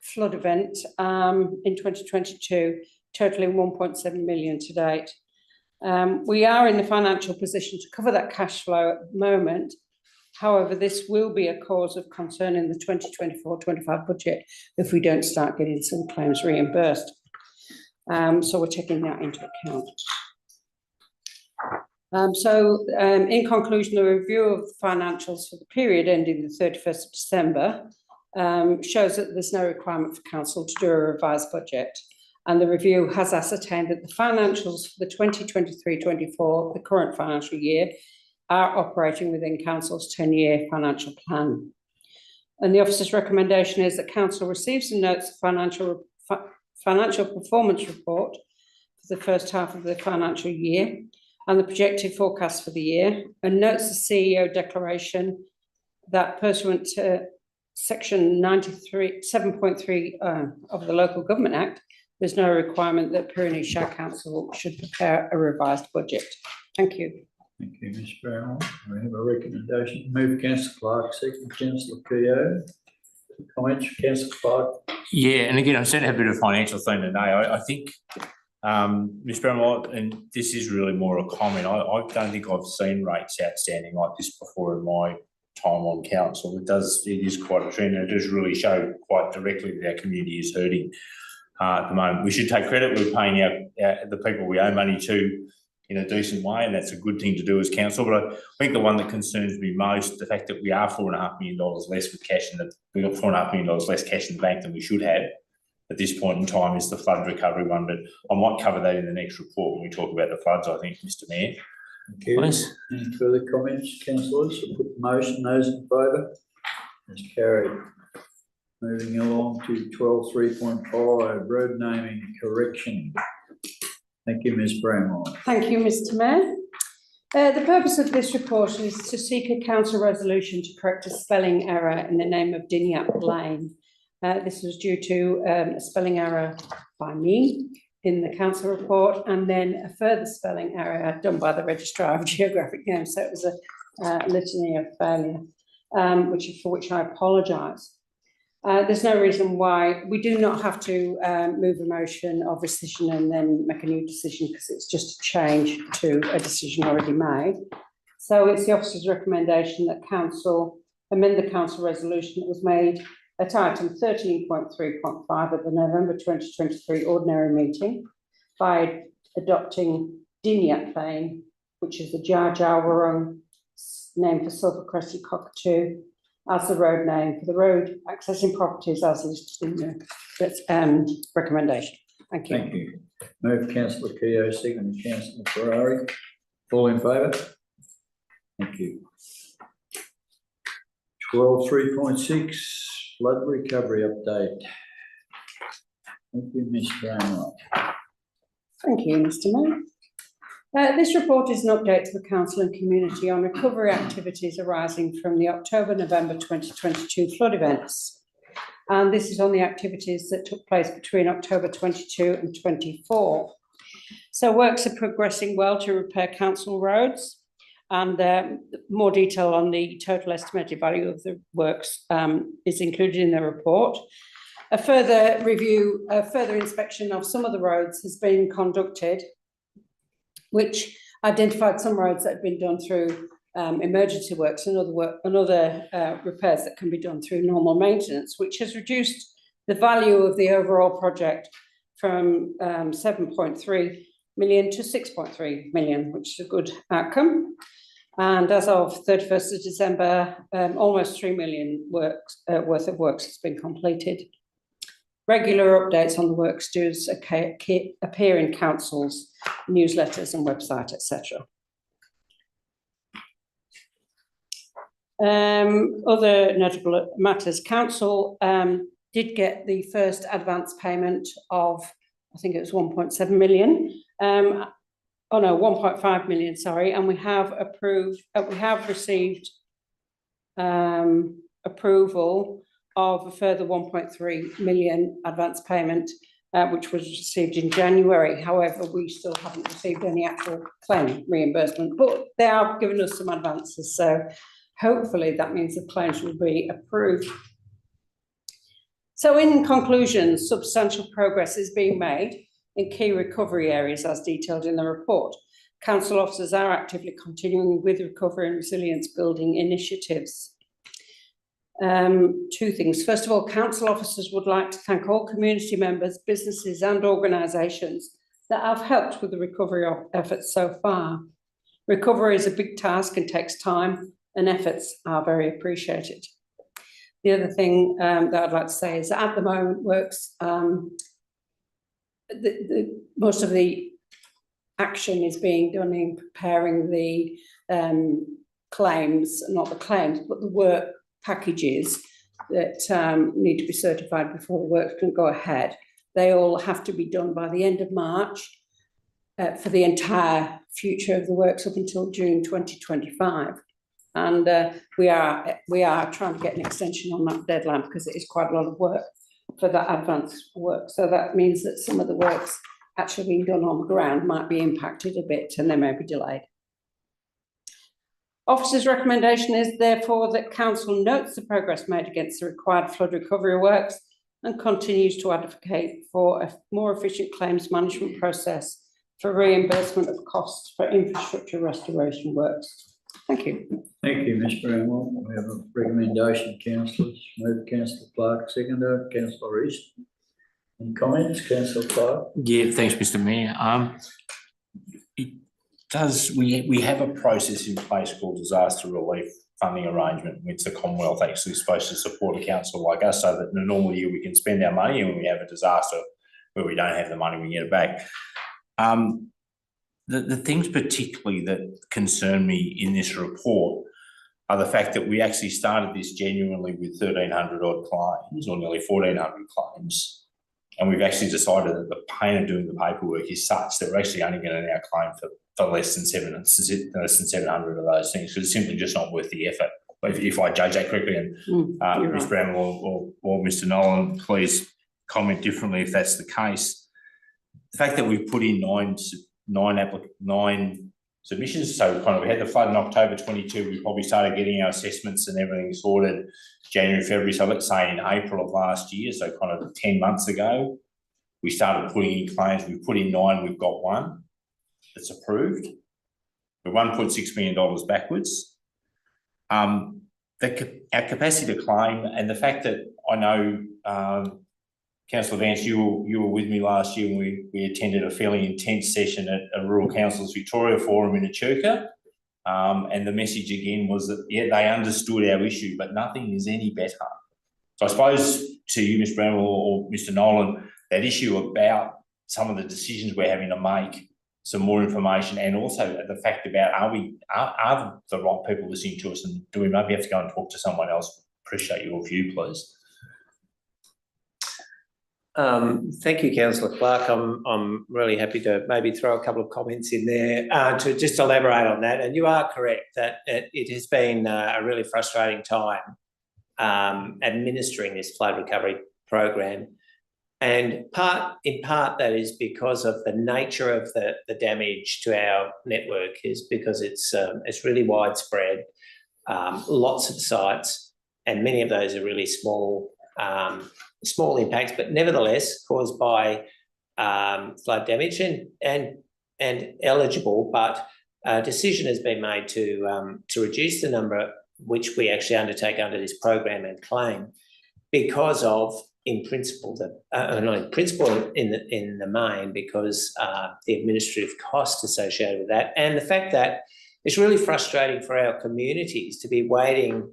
flood event in 2022, totaling 1.7 million to date. We are in the financial position to cover that cash flow at the moment. However, this will be a cause of concern in the 2024-25 budget if we don't start getting some claims reimbursed. So we're taking that into account. In conclusion, the review of the financials for the period ending the 31st of December shows that there's no requirement for council to do a revised budget. And the review has ascertained that the financials for the 2023-24, the current financial year, are operating within council's 10-year financial plan. And the officer's recommendation is that council receives and notes the financial performance report for the first half of the financial year and the projected forecast for the year, and notes the CEO declaration that pursuant to section 7.3 of the Local Government Act, there's no requirement that Pyrenees Shire Council should prepare a revised budget. Thank you. Thank you, Ms. Brown. We have a recommendation. Move Councillor Clark, second Councillor Keogh. Comments, Councillor Clark? Yeah, and again, I'm certainly have a bit of a financial theme today. I think, Ms. Brown, and this is really more a comment, I don't think I've seen rates outstanding like this before in my time on council. It is quite a trend, and it does really show quite directly that our community is hurting at the moment. We should take credit. We're paying the people we owe money to in a decent way, and that's a good thing to do as council. But I think the one that concerns me most, the fact that we are $4.5 million less with cash in we've got $4.5 million less cash in the bank than we should have at this point in time, is the flood recovery one. But I might cover that in the next report when we talk about the floods, I think, Mr. Mayor. Thank you. Please. Any further comments, councillors? I'll put the motion. Those in favour? It's carried. Moving along to 12.3.5, road naming correction. Thank you, Ms. Bramwell. Thank you, Mr. Mayor. The purpose of this report is to seek a council resolution to correct a spelling error in the name of Dinyap Lane. This was due to a spelling error by me in the council report, and then a further spelling error done by the Registrar of Geographic Names. So it was a litany of failure, for which I apologise. There's no reason why we do not have to move a motion of rescission and then make a new decision, because it's just a change to a decision already made. So it's the officer's recommendation that council amend the council resolution that was made at item 13.3.5 at the November 2023 ordinary meeting by adopting Dinyap Lane, which is the Jar Jar Wurrung name for silver crested cockatoo, as the road name for the road accessing properties as listed in the recommendation. Thank you. Thank you. Move councillor Keogh, second councillor Ferrari. All in favour? Thank you. 12.3.6 flood recovery update. Thank you, Ms. Brownlow. Thank you, Mr. Mayor. This report is an update to the council and community on recovery activities arising from the October-November 2022 flood events. And this is on the activities that took place between October 22 and 24. So works are progressing well to repair council roads, and more detail on the total estimated value of the works is included in the report. A further review, a further inspection of some of the roads has been conducted, which identified some roads that had been done through emergency works and other repairs that can be done through normal maintenance, which has reduced the value of the overall project from 7.3 million to 6.3 million, which is a good outcome. And as of 31st of December, almost 3 million worth of works has been completed. Regular updates on the works do appear in councils, newsletters and website, etc. Other notable matters, council did get the first advance payment of, I think it was 1.7 million. 1.5 million, sorry, and we have received approval of a further 1.3 million advance payment, which was received in January. However, we still haven't received any actual claim reimbursement, but they are giving us some advances, so hopefully that means the claims will be approved. So in conclusion, substantial progress is being made in key recovery areas as detailed in the report. Council officers are actively continuing with recovery and resilience building initiatives. Two things. First of all, council officers would like to thank all community members, businesses and organisations that have helped with the recovery efforts so far. Recovery is a big task and takes time, and efforts are very appreciated. The other thing that I'd like to say is that at the moment works, most of the action is being done in preparing the claims, not the claims, but the work packages that need to be certified before the work can go ahead. They all have to be done by the end of March for the entire future of the works up until June 2025. And we are trying to get an extension on that deadline because it is quite a lot of work for that advanced work. So that means that some of the works actually being done on the ground might be impacted a bit and they may be delayed. Officer's recommendation is therefore that council notes the progress made against the required flood recovery works and continues to advocate for a more efficient claims management process for reimbursement of costs for infrastructure restoration works. Thank you. Thank you, Ms. Brownlow. We have a recommendation, councillors. Move councillor Clark, seconder, councillor East. Any comments, councillor Clark? Yeah, thanks, Mr. Mayor. We have a process in place called disaster relief funding arrangement, which the Commonwealth actually is supposed to support a council like us, so that in a normal year we can spend our money, and when we have a disaster where we don't have the money, we get it back. The things particularly that concern me in this report are the fact that we actually started this genuinely with 1,300 odd claims, or nearly 1,400 claims, And we've actually decided that the pain of doing the paperwork is such that we're actually only going to now claim for less than 700 of those things, because it's simply just not worth the effort. But if I judge that correctly, and you're Ms. right. Bramwell or Mr. Nolan, please comment differently if that's the case. The fact that we've put in nine submissions, so kind of we had the flood in October 22, we probably started getting our assessments and everything sorted January, February, so let's say in April of last year, so kind of 10 months ago, we started putting in claims. We put in 9, we've got 1 that's approved. We're $1.6 million backwards. Our capacity to claim, and the fact that I know, Councillor Vance, you were with me last year when we attended a fairly intense session at a Rural Councils Victoria Forum in Echuca. And the message again was that, yeah, they understood our issue, but nothing is any better. So I suppose to you, Ms. Bramwell or Mr. Nolan, that issue about some of the decisions we're having to make, some more information, and also the fact about are the right people listening to us, and do we maybe have to go and talk to someone else? Appreciate your view, please. Thank you, Councillor Clark. I'm really happy to maybe throw a couple of comments in there to just elaborate on that. And you are correct that it has been a really frustrating time administering this flood recovery program. And in part that is because of the nature of the damage to our network, is because it's really widespread, lots of sites, and many of those are really small impacts, but nevertheless caused by flood damage and eligible. But a decision has been made to reduce the number which we actually undertake under this program and claim, because of, in principle, in the main, because the administrative cost associated with that, and the fact that it's really frustrating for our communities to be waiting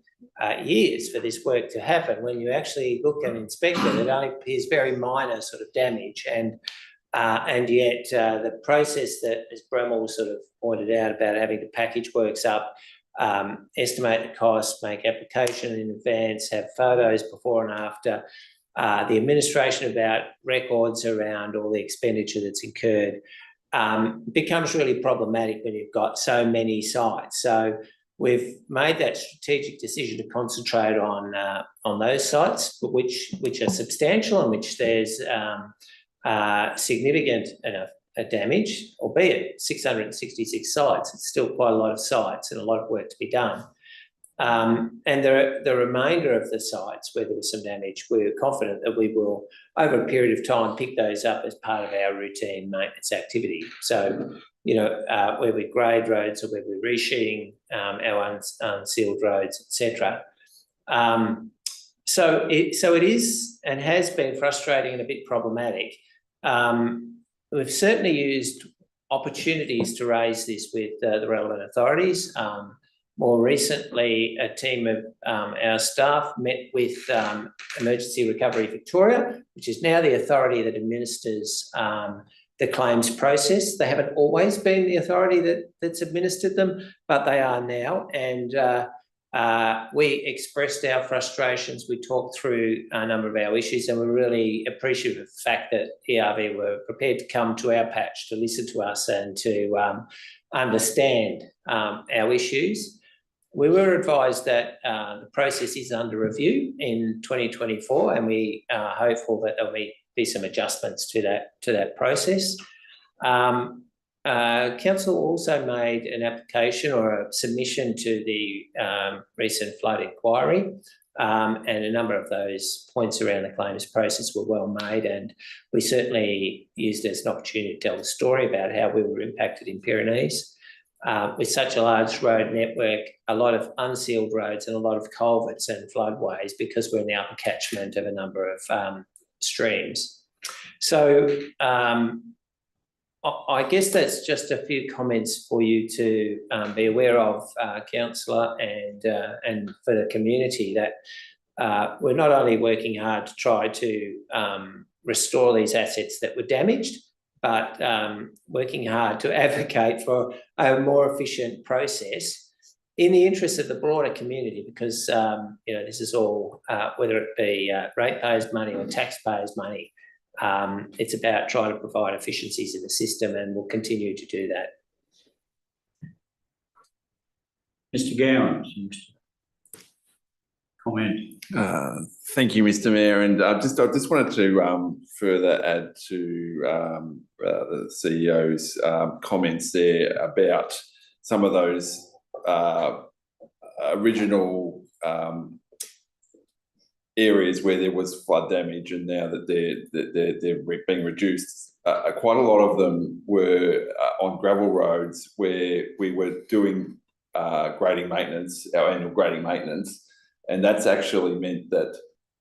years for this work to happen. When you actually look and inspect it only appears very minor sort of damage, and yet the process that, as Bramwell sort of pointed out about having to package works up, estimate the cost, make application in advance, have photos before and after, the administration about records around all the expenditure that's incurred becomes really problematic when you've got so many sites. So we've made that strategic decision to concentrate on those sites, which are substantial and which there's significant enough damage, albeit 666 sites. It's still quite a lot of sites and a lot of work to be done. And the remainder of the sites where there was some damage, we're confident that we will, over a period of time, pick those up as part of our routine maintenance activity. So, where we grade roads or where we're resheeting our unsealed roads, etc. So it is and has been frustrating and a bit problematic. We've certainly used opportunities to raise this with the relevant authorities. More recently, a team of our staff met with Emergency Recovery Victoria, which is now the authority that administers the claims process. They haven't always been the authority that's administered them, but they are now. And we expressed our frustrations. We talked through a number of our issues, and we're really appreciative of the fact that ERV were prepared to come to our patch to listen to us and to understand our issues. We were advised that the process is under review in 2024, and we are hopeful that there'll be some adjustments to that process. Council also made an application or a submission to the recent flood inquiry, and a number of those points around the claims process were well made, and we certainly used it as an opportunity to tell the story about how we were impacted in Pyrenees. With such a large road network, a lot of unsealed roads and a lot of culverts and floodways, because we're in the upper catchment of a number of streams. So I guess that's just a few comments for you to be aware of, Councillor, and for the community, that we're not only working hard to try to restore these assets that were damaged, but working hard to advocate for a more efficient process in the interest of the broader community, because this is all, whether it be ratepayers' money or taxpayers' money, It's about trying to provide efficiencies in the system, and we'll continue to do that. Mr. Gowan, comment. Thank you, Mr. Mayor, and I just wanted to further add to the CEO's comments there about some of those original areas where there was flood damage, and now that they're being reduced. Quite a lot of them were on gravel roads where we were doing grading maintenance, our annual grading maintenance, and that's actually meant that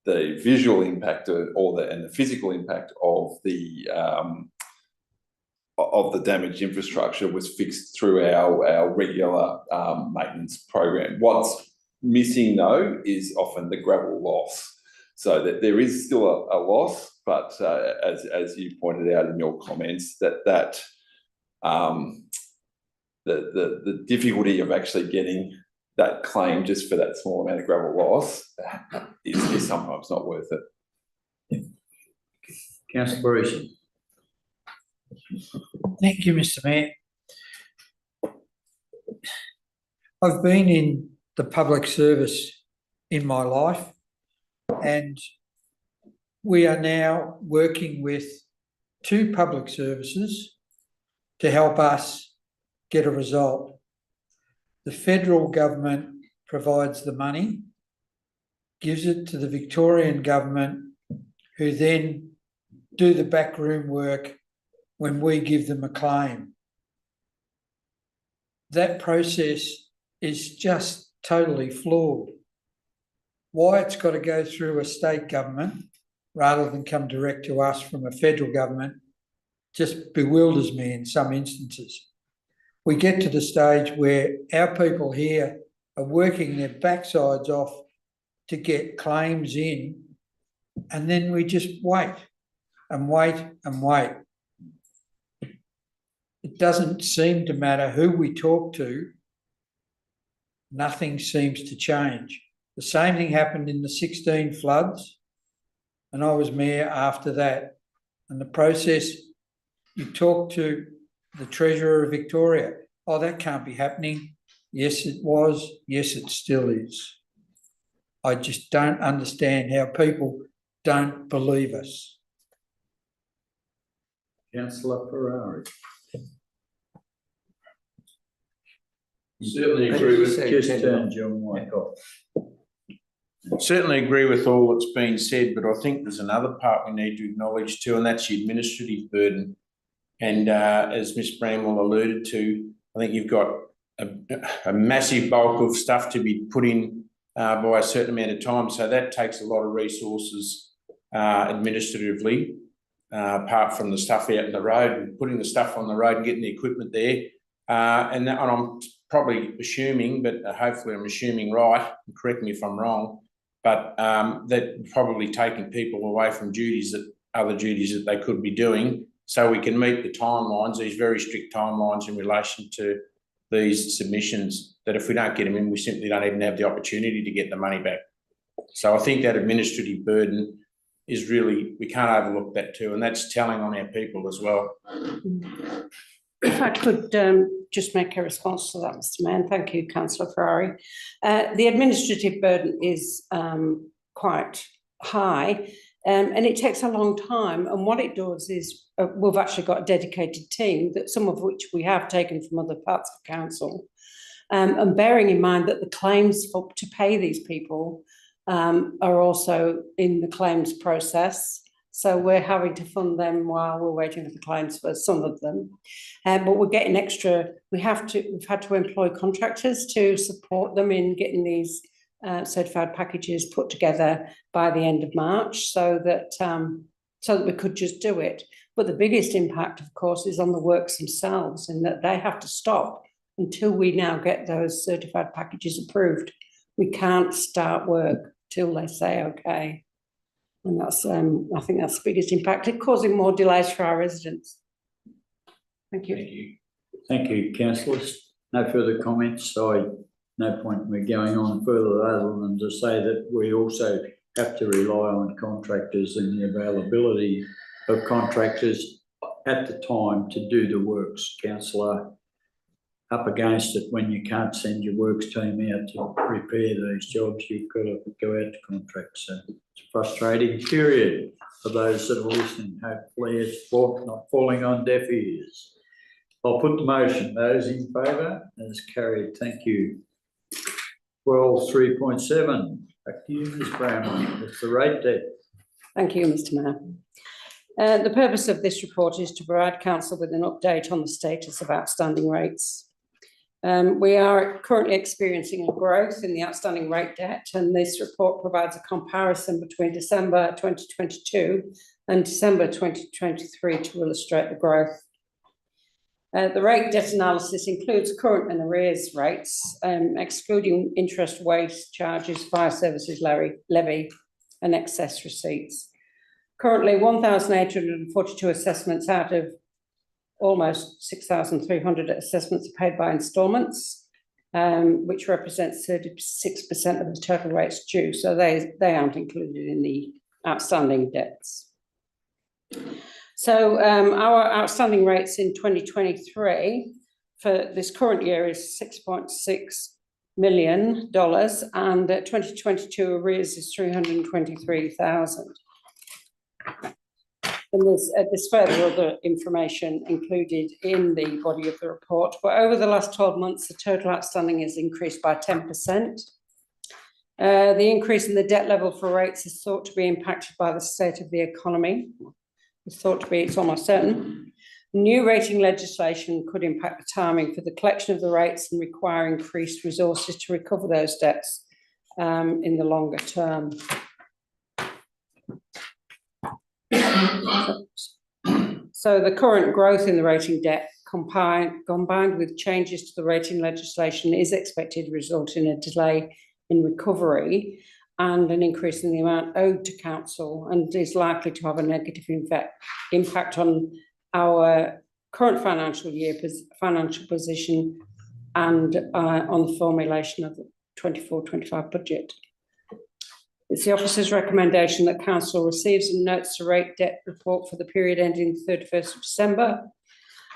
the visual impact and the physical impact of the damaged infrastructure was fixed through our regular maintenance program. What's missing though is often the gravel loss, so that there is still a loss, but as you pointed out in your comments, that the difficulty of actually getting that claim just for that small amount of gravel loss is sometimes not worth it. Councillor Parisi. Thank you, Mr. Mayor. I've been in the public service in my life, and we are now working with 2 public services to help us get a result. The federal government provides the money, gives it to the Victorian government, who then do the backroom work when we give them a claim. That process is just totally flawed. Why it's got to go through a state government rather than come direct to us from a federal government just bewilders me in some instances. We get to the stage where our people here are working their backsides off to get claims in, and then we just wait and wait and wait. It doesn't seem to matter who we talk to, nothing seems to change. The same thing happened in the 16 floods, and I was mayor after that. And the process, you talk to the Treasurer of Victoria, oh, that can't be happening. Yes, it was. Yes, it still is. I just don't understand how people don't believe us. Councillor Ferrari. Certainly agree with Just turn John White off. Certainly agree with all that's been said, but I think there's another part we need to acknowledge too, and that's the administrative burden. And as Ms Bramwell alluded to, I think you've got a massive bulk of stuff to be put in by a certain amount of time. So that takes a lot of resources administratively, apart from the stuff out in the road and putting the stuff on the road and getting the equipment there. And I'm probably assuming, but hopefully I'm assuming right, correct me if I'm wrong, but that probably taking people away from other duties that they could be doing, so we can meet the timelines, these very strict timelines in relation to these submissions, that if we don't get them in, we simply don't even have the opportunity to get the money back. So I think that administrative burden is really, we can't overlook that too, and that's telling on our people as well. If I could just make a response to that, Mr. Mayor, and thank you, Councillor Ferrari. The administrative burden is quite high, and it takes a long time. And what it does is we've actually got a dedicated team, that some of which we have taken from other parts of council. And bearing in mind that the claims to pay these people are also in the claims process. So we're having to fund them while we're waiting for the claims for some of them. But we're getting extra, we've had to employ contractors to support them in getting these certified packages put together by the end of March, so that we could just do it. But the biggest impact, of course, is on the works themselves, in that they have to stop until we now get those certified packages approved. We can't start work till they say okay. And that's, I think that's the biggest impact. It's causing more delays for our residents. Thank you. Thank you, councillors. No further comments. No point in me going on further other than to say that we also have to rely on contractors and the availability of contractors at the time to do the works. Councillor, up against it when you can't send your works team out to repair these jobs, you've got to go out to contract. So it's a frustrating period for those that are listening. Hopefully it's not falling on deaf ears. I'll put the motion. Those in favour? As carried. Thank you. 12.3.7. Back to you, Ms Brown. It's the rate debt. Thank you, Mr Mayor. The purpose of this report is to provide council with an update on the status of outstanding rates. We are currently experiencing a growth in the outstanding rate debt, and this report provides a comparison between December 2022 and December 2023 to illustrate the growth. The rate debt analysis includes current and arrears rates, excluding interest, waste charges, fire services levy and excess receipts. Currently 1,842 assessments out of almost 6,300 assessments are paid by instalments, which represents 36% of the total rates due. So they aren't included in the outstanding debts. So our outstanding rates in 2023 for this current year is $6.6 million, and 2022 arrears is 323,000. And there's further other information included in the body of the report. But over the last 12 months, the total outstanding has increased by 10%. The increase in the debt level for rates is thought to be impacted by the state of the economy. It's thought to be, it's almost certain. New rating legislation could impact the timing for the collection of the rates and require increased resources to recover those debts in the longer term. So the current growth in the rating debt combined with changes to the rating legislation is expected to result in a delay in recovery and an increase in the amount owed to council, and is likely to have a negative impact on our current financial year financial position and on the formulation of the 24-25 budget. It's the officer's recommendation that council receives and notes the rate debt report for the period ending 31st of December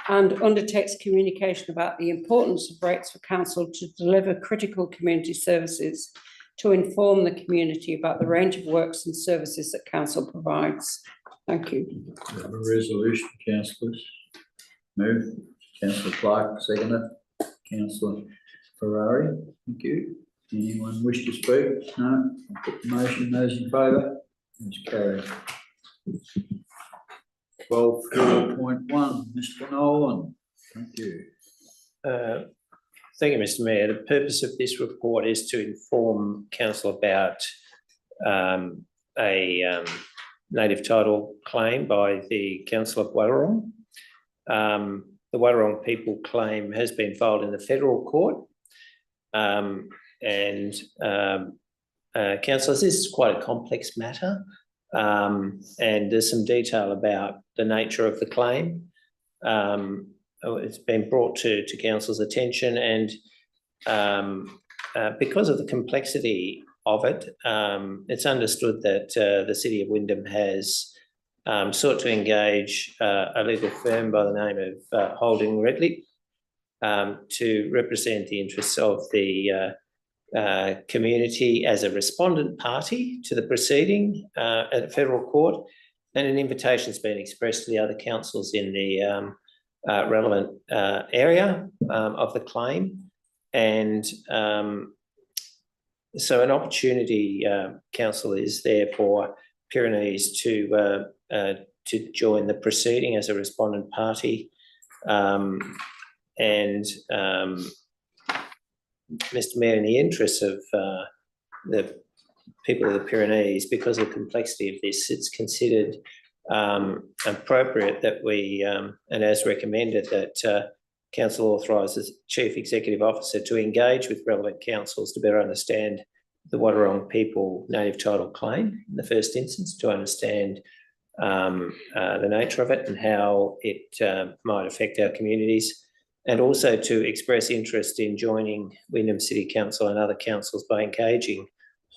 and undertakes communication about the importance of rates for council to deliver critical community services, to inform the community about the range of works and services that council provides. Thank you. We have a resolution, councillors. Move. Councillor Clark, seconder. Councillor Ferrari, thank you. Anyone wish to speak? No. I'll put the motion. Those in favour? It's carried. 12.4.1. Mr Nolan, thank you. Thank you, Mr Mayor. The purpose of this report is to inform council about a native title claim by the Council of Wadawurrung. The Wadawurrung people claim has been filed in the federal court. Councillors, this is quite a complex matter, and there's some detail about the nature of the claim. It's been brought to council's attention, and because of the complexity of it, it's understood that the City of Wyndham has sought to engage a legal firm by the name of Holding Redlich to represent the interests of the community as a respondent party to the proceeding at a federal court, and an invitation has been expressed to the other councils in the relevant area of the claim. And so an opportunity, council, is there for Pyrenees to join the proceeding as a respondent party. Mr Mayor, in the interests of the people of the Pyrenees, because of the complexity of this, it's considered appropriate that we, and as recommended, that council authorises Chief Executive Officer to engage with relevant councils to better understand the Wadawurrung people native title claim in the first instance, to understand the nature of it and how it might affect our communities, and also to express interest in joining Wyndham City Council and other councils by engaging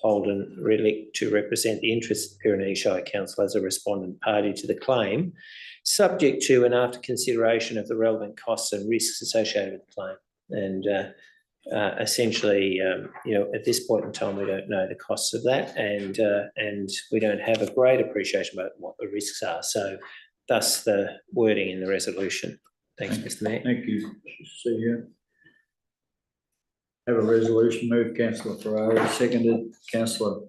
Holden really to represent the interests of Pyrenees Shire Council as a respondent party to the claim, subject to and after consideration of the relevant costs and risks associated with the claim. And essentially, at this point in time, we don't know the costs of that, and we don't have a great appreciation about what the risks are. So, thus the wording in the resolution. Thanks, Mr. Mayor. Thank you. See you. Have a resolution moved, Councillor Ferrari, seconded, Councillor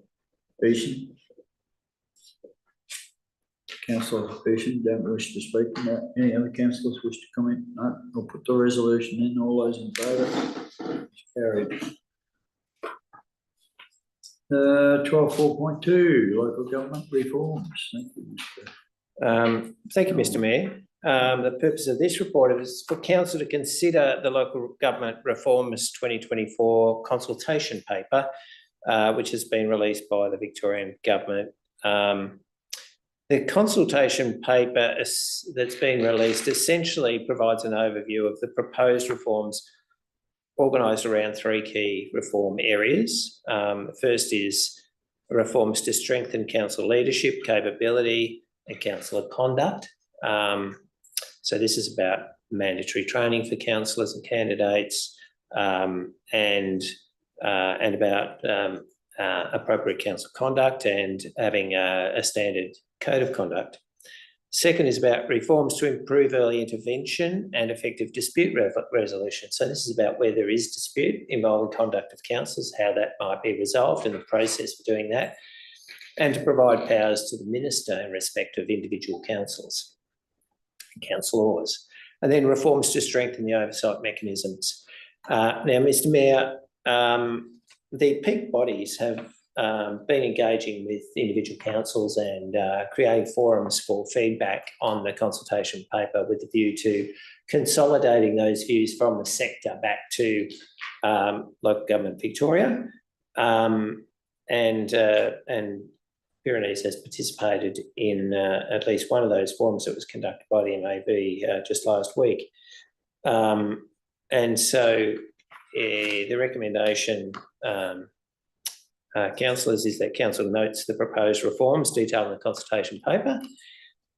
Beeson. Councillor Beeson, don't wish to speak on that. Any other councillors wish to comment? No, I'll put the resolution in. All those in favour? It's carried. 12.4.2, local government reforms. Thank you, Mr. Thank you, Mr. Mayor. The purpose of this report is for Council to consider the local government reforms 2024 consultation paper, which has been released by the Victorian government. The consultation paper that's been released essentially provides an overview of the proposed reforms organised around three key reform areas. First is reforms to strengthen council leadership, capability and councillor conduct. So this is about mandatory training for councillors and candidates, and about appropriate council conduct and having a standard code of conduct. Second is about reforms to improve early intervention and effective dispute resolution. So this is about where there is dispute involving conduct of councils, how that might be resolved and the process for doing that, and to provide powers to the minister in respect of individual councils and council laws. And then reforms to strengthen the oversight mechanisms. Now, Mr. Mayor, the peak bodies have been engaging with individual councils and creating forums for feedback on the consultation paper with the view to consolidating those views from the sector back to local government Victoria. And Pyrenees has participated in at least one of those forums that was conducted by the MAB just last week. And so the recommendation, councillors, is that council notes the proposed reforms detailed in the consultation paper.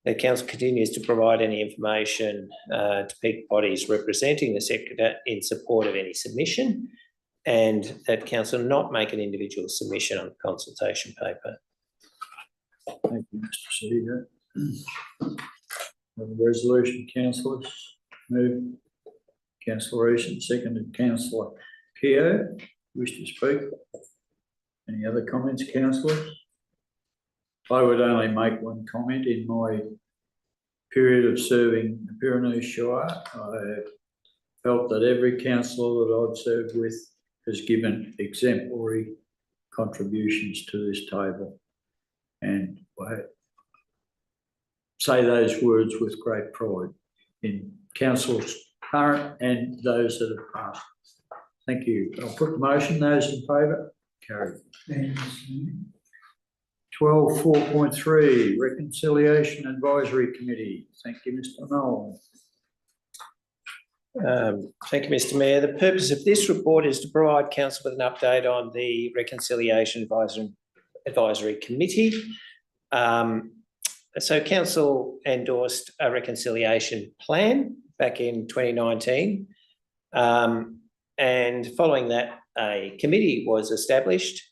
The council continues to provide any information to peak bodies representing the sector in support of any submission, and that council not make an individual submission on the consultation paper. Thank you, Mr. CEO. Resolution, councillors. Move. Councillor Easton, seconded. Councillor Keogh, wish to speak? Any other comments, councillors? I would only make one comment. In my period of serving the Pyrenees Shire, I felt that every councillor that I've served with has given exemplary contributions to this table. And I say those words with great pride in councils current and those that have passed. Thank you. I'll put the motion. Those in favour? Carried. 12.4.3, Reconciliation Advisory Committee. Thank you, Mr. Noel. Thank you, Mr. Mayor. The purpose of this report is to provide council with an update on the Reconciliation Advisory Committee. So council endorsed a reconciliation plan back in 2019, and following that, a committee was established.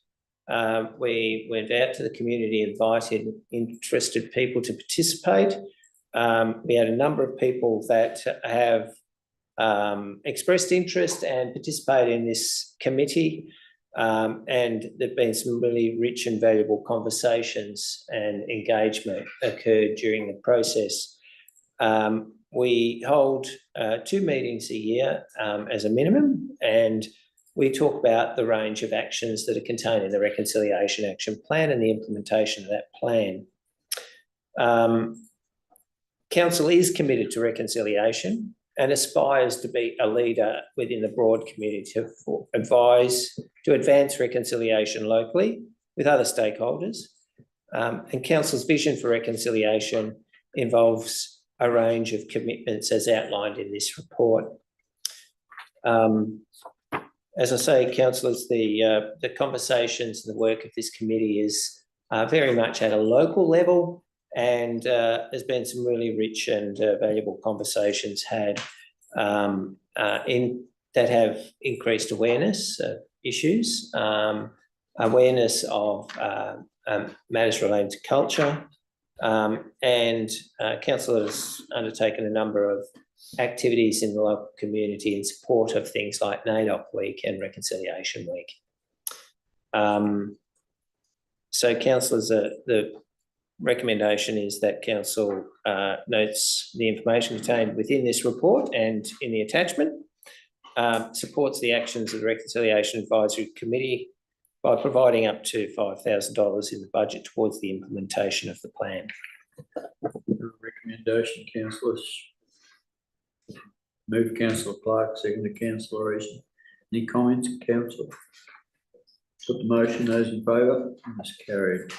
We went out to the community, invited interested people to participate. We had a number of people that have expressed interest and participated in this committee, and there've been some really rich and valuable conversations and engagement occurred during the process. We hold 2 meetings a year as a minimum, and we talk about the range of actions that are contained in the Reconciliation Action Plan and the implementation of that plan. Council is committed to reconciliation and aspires to be a leader within the broad community to advance reconciliation locally with other stakeholders. And Council's vision for reconciliation involves a range of commitments as outlined in this report. as I say, councillors, the conversations and the work of this committee is very much at a local level, and there's been some really rich and valuable conversations had that have increased awareness of issues, awareness of matters relating to culture, and council has undertaken a number of activities in the local community in support of things like NAIDOC Week and Reconciliation Week. So councillors, the recommendation is that council notes the information contained within this report and in the attachment, supports the actions of the Reconciliation Advisory Committee by providing up to $5,000 in the budget towards the implementation of the plan. Recommendation, councillors. Move councillor Clark, second councillor Easton. Any comments, council? Put the motion, those in favour, that's carried.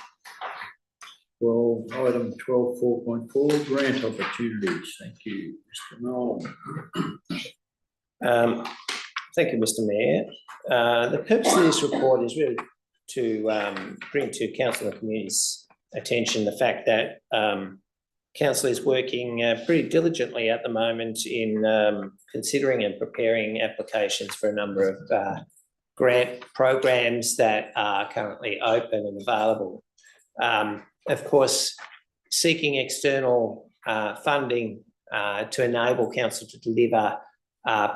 Well, item 12.4.4, grant opportunities. Thank you, Mr. Nolan. Thank you, Mr. Mayor. The purpose of this report is really to bring to council and community's attention the fact that council is working pretty diligently at the moment in considering and preparing applications for a number of grant programs that are currently open and available. Of course, seeking external funding to enable council to deliver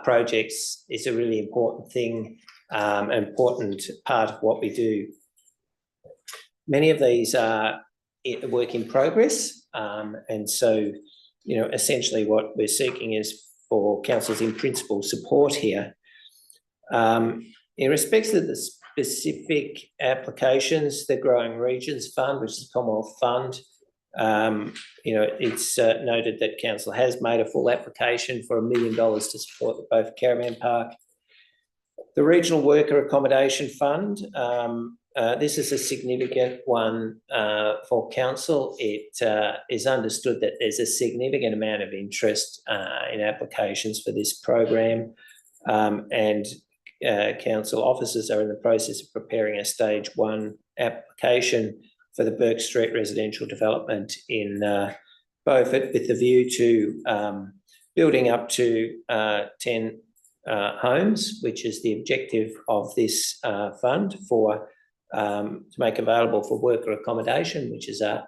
projects is a really important thing, an important part of what we do. Many of these are work in progress, and so, you know, essentially what we're seeking is for council's in principle support here. In respect to the specific applications, the Growing Regions Fund, which is a Commonwealth Fund, you know, it's noted that council has made a full application for $1 million to support the Beaufort Caravan Park. The Regional Worker Accommodation Fund, this is a significant one for council. It is understood that there's a significant amount of interest in applications for this program, and council officers are in the process of preparing a stage 1 application for the Burke Street residential development in Beaufort, with the view to building up to 10 homes, which is the objective of this fund for to make available for worker accommodation, which is a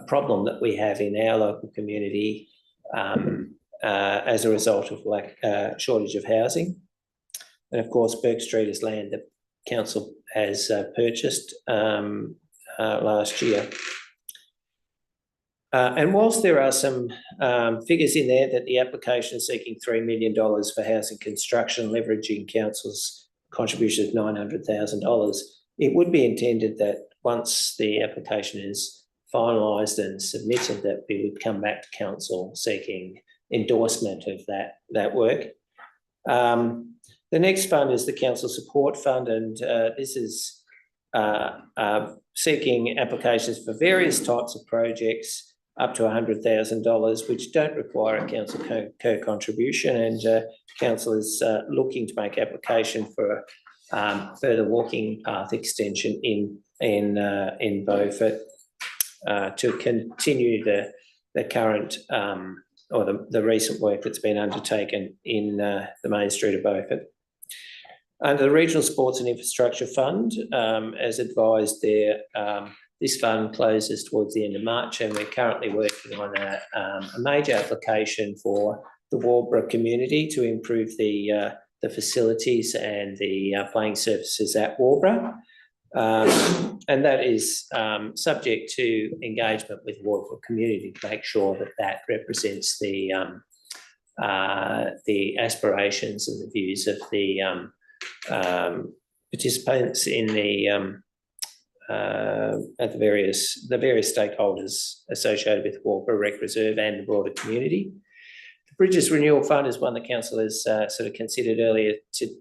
problem that we have in our local community as a result of shortage of housing. And of course, Burke Street is land that council has purchased last year. And whilst there are some figures in there that the application is seeking $3 million for housing construction, leveraging council's contribution of $900,000, it would be intended that once the application is finalised and submitted, that we would come back to council seeking endorsement of that work. The next fund is the Council Support Fund, and this is seeking applications for various types of projects up to $100,000, which don't require a council co-contribution, and council is looking to make application for further walking path extension in Beaufort to continue the current or the recent work that's been undertaken in the main street of Beaufort. Under the Regional Sports and Infrastructure Fund, as advised there, this fund closes towards the end of March, and we're currently working on a major application for the Waubra community to improve the facilities and the playing surfaces at Waubra. And that is subject to engagement with Waubra community to make sure that that represents the aspirations and the views of the participants in the at the various stakeholders associated with Waubra Rec Reserve and the broader community. The Bridges Renewal Fund is one the council has sort of considered earlier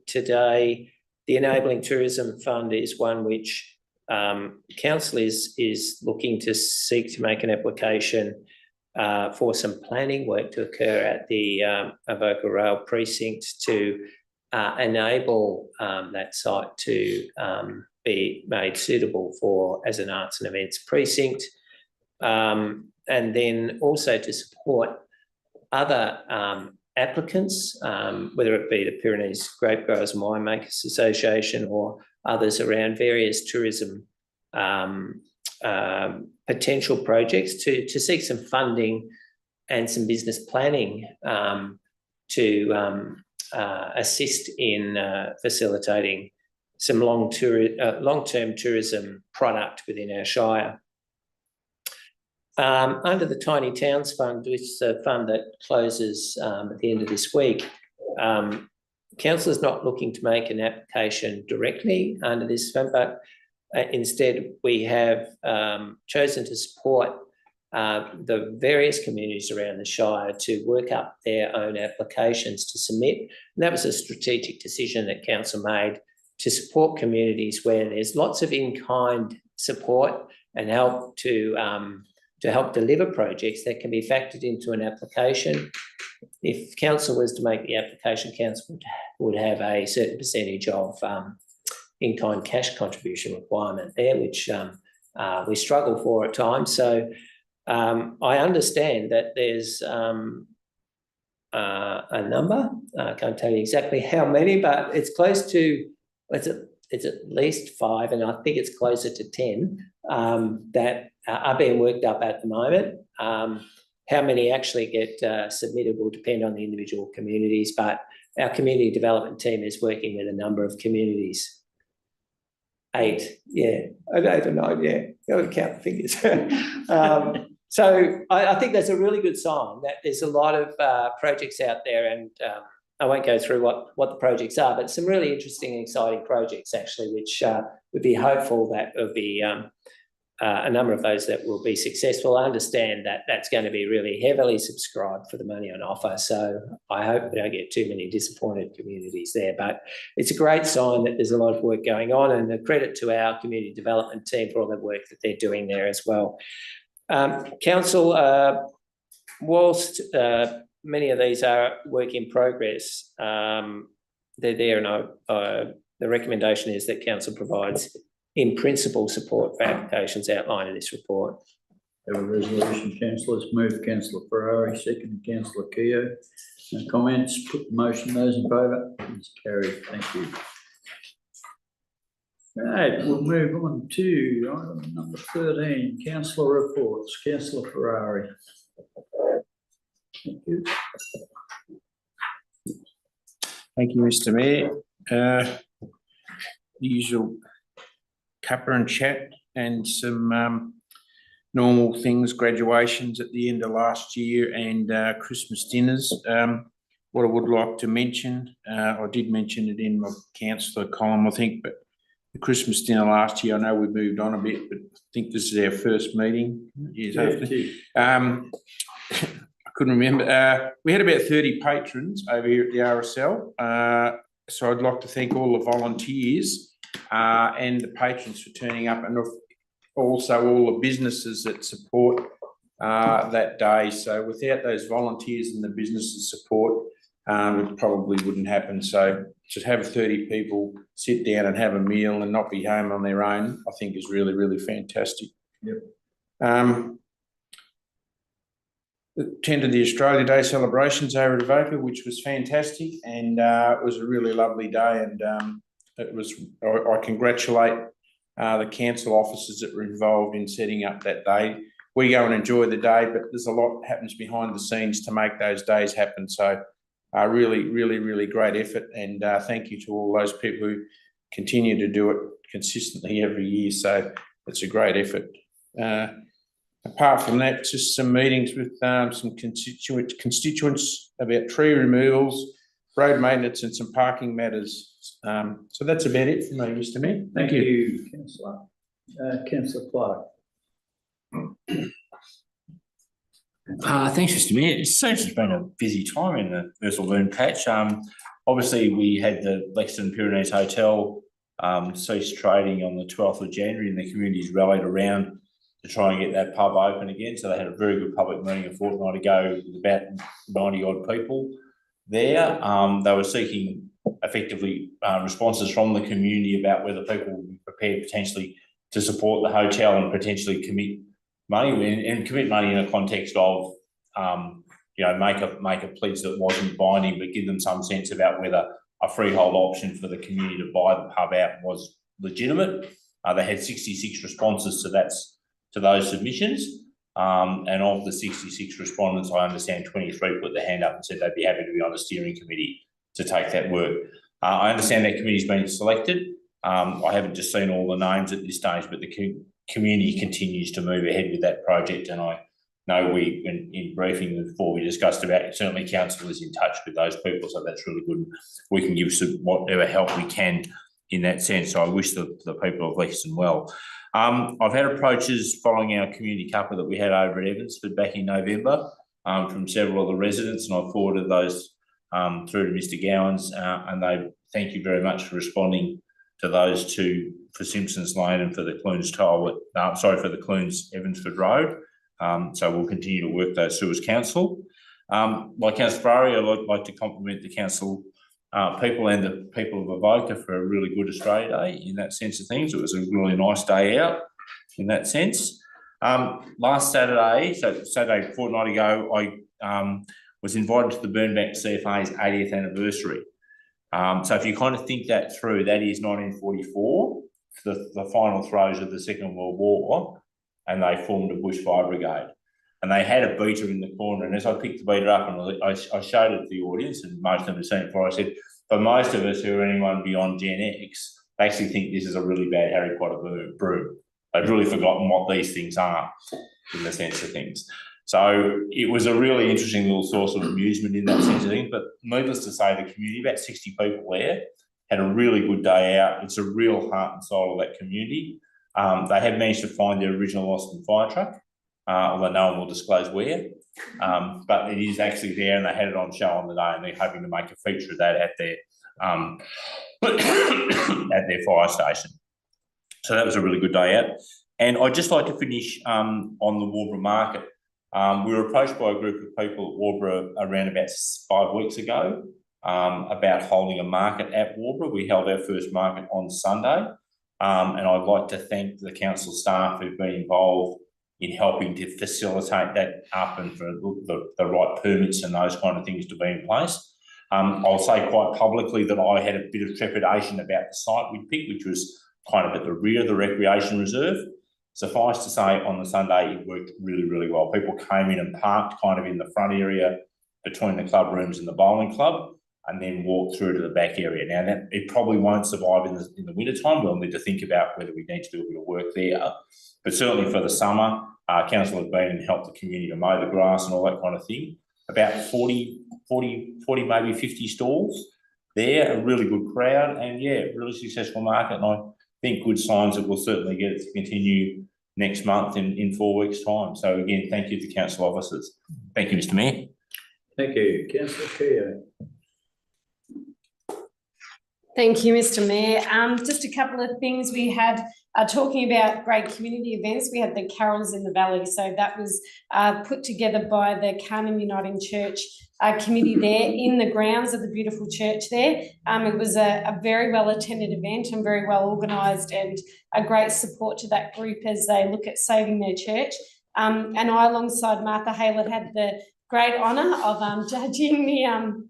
today. The Enabling Tourism Fund is one which council is looking to seek to make an application for some planning work to occur at the Avoca Rail precinct to enable that site to be made suitable as an arts and events precinct, and then also to support other applicants, whether it be the Pyrenees Grape Growers and Winemakers Association or others around various tourism potential projects to seek some funding and some business planning to assist in facilitating some long-term tourism product within our shire. Under the Tiny Towns Fund, which is a fund that closes at the end of this week, council is not looking to make an application directly under this fund, but instead we have chosen to support the various communities around the shire to work up their own applications to submit. And that was a strategic decision that council made to support communities where there's lots of in-kind support and help to help deliver projects that can be factored into an application. If council was to make the application, council would have a certain percentage of in-kind cash contribution requirement there, which we struggle for at times. So I understand that there's a number. I can't tell you exactly how many, but it's close to, it's at least 5, and I think it's closer to 10 that are being worked up at the moment. How many actually get submitted will depend on the individual communities, but our community development team is working with a number of communities. 8, yeah, 8 or 9, yeah, you got to count the fingers. So I think that's a really good sign that there's a lot of projects out there, and I won't go through what the projects are, but some really interesting and exciting projects actually, which would be hopeful that there'll be a number of those that will be successful. I understand that that's going to be really heavily subscribed for the money on offer, so I hope we don't get too many disappointed communities there. But it's a great sign that there's a lot of work going on, and a credit to our community development team for all the work that they're doing there as well. Council, whilst many of these are work in progress, they're there, and the recommendation is that council provides in principle support for applications outlined in this report. Have a resolution, councillors. Move Councillor Ferrari, second Councillor Keogh. No comments. Put the motion. Those in favour? It's carried. Thank you. Right, we'll move on to item number 13, councillor reports. Councillor Ferrari. Thank you. Thank you, Mr. Mayor. The usual cuppa and chat and some normal things, graduations at the end of last year and Christmas dinners. What I would like to mention, I did mention it in my councillor column, I think, but the Christmas dinner last year, I know we moved on a bit, but I think this is our first meeting years after. I couldn't remember. We had about 30 patrons over here at the RSL. So I'd like to thank all the volunteers and the patrons for turning up, and also all the businesses that support that day. So without those volunteers and the businesses support, it probably wouldn't happen. So to have 30 people sit down and have a meal and not be home on their own, I think is really, really fantastic. Yep. Attended the Australia Day celebrations over at Avoca, which was fantastic, and it was a really lovely day. And it was. I congratulate the council officers that were involved in setting up that day. We go and enjoy the day, but there's a lot that happens behind the scenes to make those days happen. So, really, really, really great effort, and thank you to all those people who continue to do it consistently every year. So it's a great effort. Apart from that, just some meetings with some constituents about tree removals, road maintenance, and some parking matters. So that's about it for me, Mr. Mayor. Thank you, Councillor. Councillor Clark. Thanks, Mr. Mayor. It seems it's been a busy time in the Ursula Loon patch. Obviously, we had the Lexington Pyrenees Hotel cease trading on the 12th of January, and the communities rallied around to try and get that pub open again. So they had a very good public meeting a fortnight ago with about 90 odd people there. They were seeking effectively responses from the community about whether people will be prepared potentially to support the hotel and potentially commit money and commit money in a context of, make a pledge that wasn't binding, but give them some sense about whether a freehold option for the community to buy the pub out was legitimate. They had 66 responses to those submissions. And of the 66 respondents, I understand 23 put their hand up and said they'd be happy to be on the steering committee to take that work. I understand that committee's been selected. I haven't just seen all the names at this stage, but the community continues to move ahead with that project. And I know in briefing before we discussed about it, certainly council is in touch with those people, so that's really good. We can give some whatever help we can in that sense. So I wish the people of Leeston well. I've had approaches following our community cuppa that we had over at Evansford back in November from several of the residents, and I forwarded those through to Mr. Gowans, and they thank you very much for responding to those two for Simpsons Lane and for the Clunes for the Clunes Evansford Road. So we'll continue to work those through as council. Like Councillor Ferrari, I'd like to compliment the council people and the people of Avoca for a really good Australia Day in that sense of things. It was a really nice day out in that sense. Last Saturday, so Saturday a fortnight ago, I was invited to the Burnbank CFA's 80th anniversary. So if you kind of think that through, that is 1944, the final throes of the Second World War, and they formed a bushfire brigade. And they had a beater in the corner, and as I picked the beater up and I showed it to the audience, and most of them had seen it before, I said, for most of us who are anyone beyond Gen X, they actually think this is a really bad Harry Potter broom. They've really forgotten what these things are in the sense of things. So it was a really interesting little source of amusement in that sense of things. But needless to say, the community, about 60 people there, had a really good day out. It's a real heart and soul of that community. They have managed to find their original lost and fire truck, although no one will disclose where. But it is actually there, and they had it on show on the day, and they're hoping to make a feature of that at their at their fire station. So that was a really good day out. And I'd just like to finish on the Warborough market. We were approached by a group of people at Warborough around about 5 weeks ago about holding a market at Warborough. We held our first market on Sunday. And I'd like to thank the council staff who've been involved in helping to facilitate that up and for the right permits and those kind of things to be in place. I'll say quite publicly that I had a bit of trepidation about the site we'd picked, which was kind of at the rear of the recreation reserve. Suffice to say, on the Sunday, it worked really, really well. People came in and parked kind of in the front area between the club rooms and the bowling club, and then walked through to the back area. Now, that it probably won't survive in the winter time. We'll need to think about whether we need to do a bit of work there. But certainly for the summer, council have been and helped the community to mow the grass and all that kind of thing. About 40, maybe 50 stalls there, a really good crowd, and yeah, really successful market. And I think good signs that we'll certainly get it to continue next month in 4 weeks' time. So again, thank you to council officers. Thank you, Mr. Mayor. Thank you. Councillor Keogh. Thank you, Mr. Mayor. Just a couple of things we had talking about great community events. We had the Carols in the Valley. So that was put together by the Carnham Uniting Church committee there in the grounds of the beautiful church there. It was a very well attended event and very well organised, and a great support to that group as they look at saving their church. And I, alongside Martha Haylett, had the great honour of judging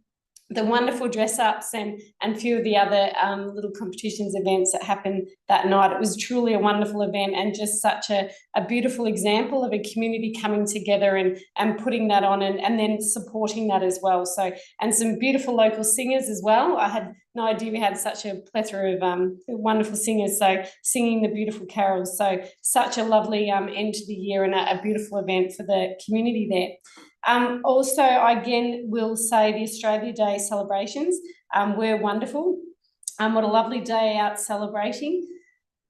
the wonderful dress-ups and a few of the other little competitions events that happened that night. It was truly a wonderful event and just such a beautiful example of a community coming together and putting that on and then supporting that as well. So, and some beautiful local singers as well. I had no idea we had such a plethora of wonderful singers, so singing the beautiful carols. So such a lovely end to the year and a beautiful event for the community there. Also, I again will say the Australia Day celebrations were wonderful. What a lovely day out celebrating.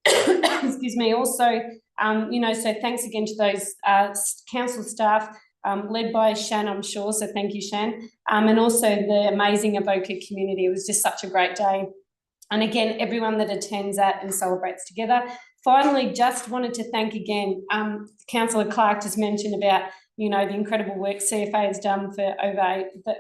Excuse me. Also, so thanks again to those council staff led by Shan, I'm sure. So thank you, Shan. And also the amazing Avoca community. It was just such a great day. And again, everyone that attends that and celebrates together. Finally, just wanted to thank again, Councillor Clark just mentioned about you know, the incredible work CFA has done for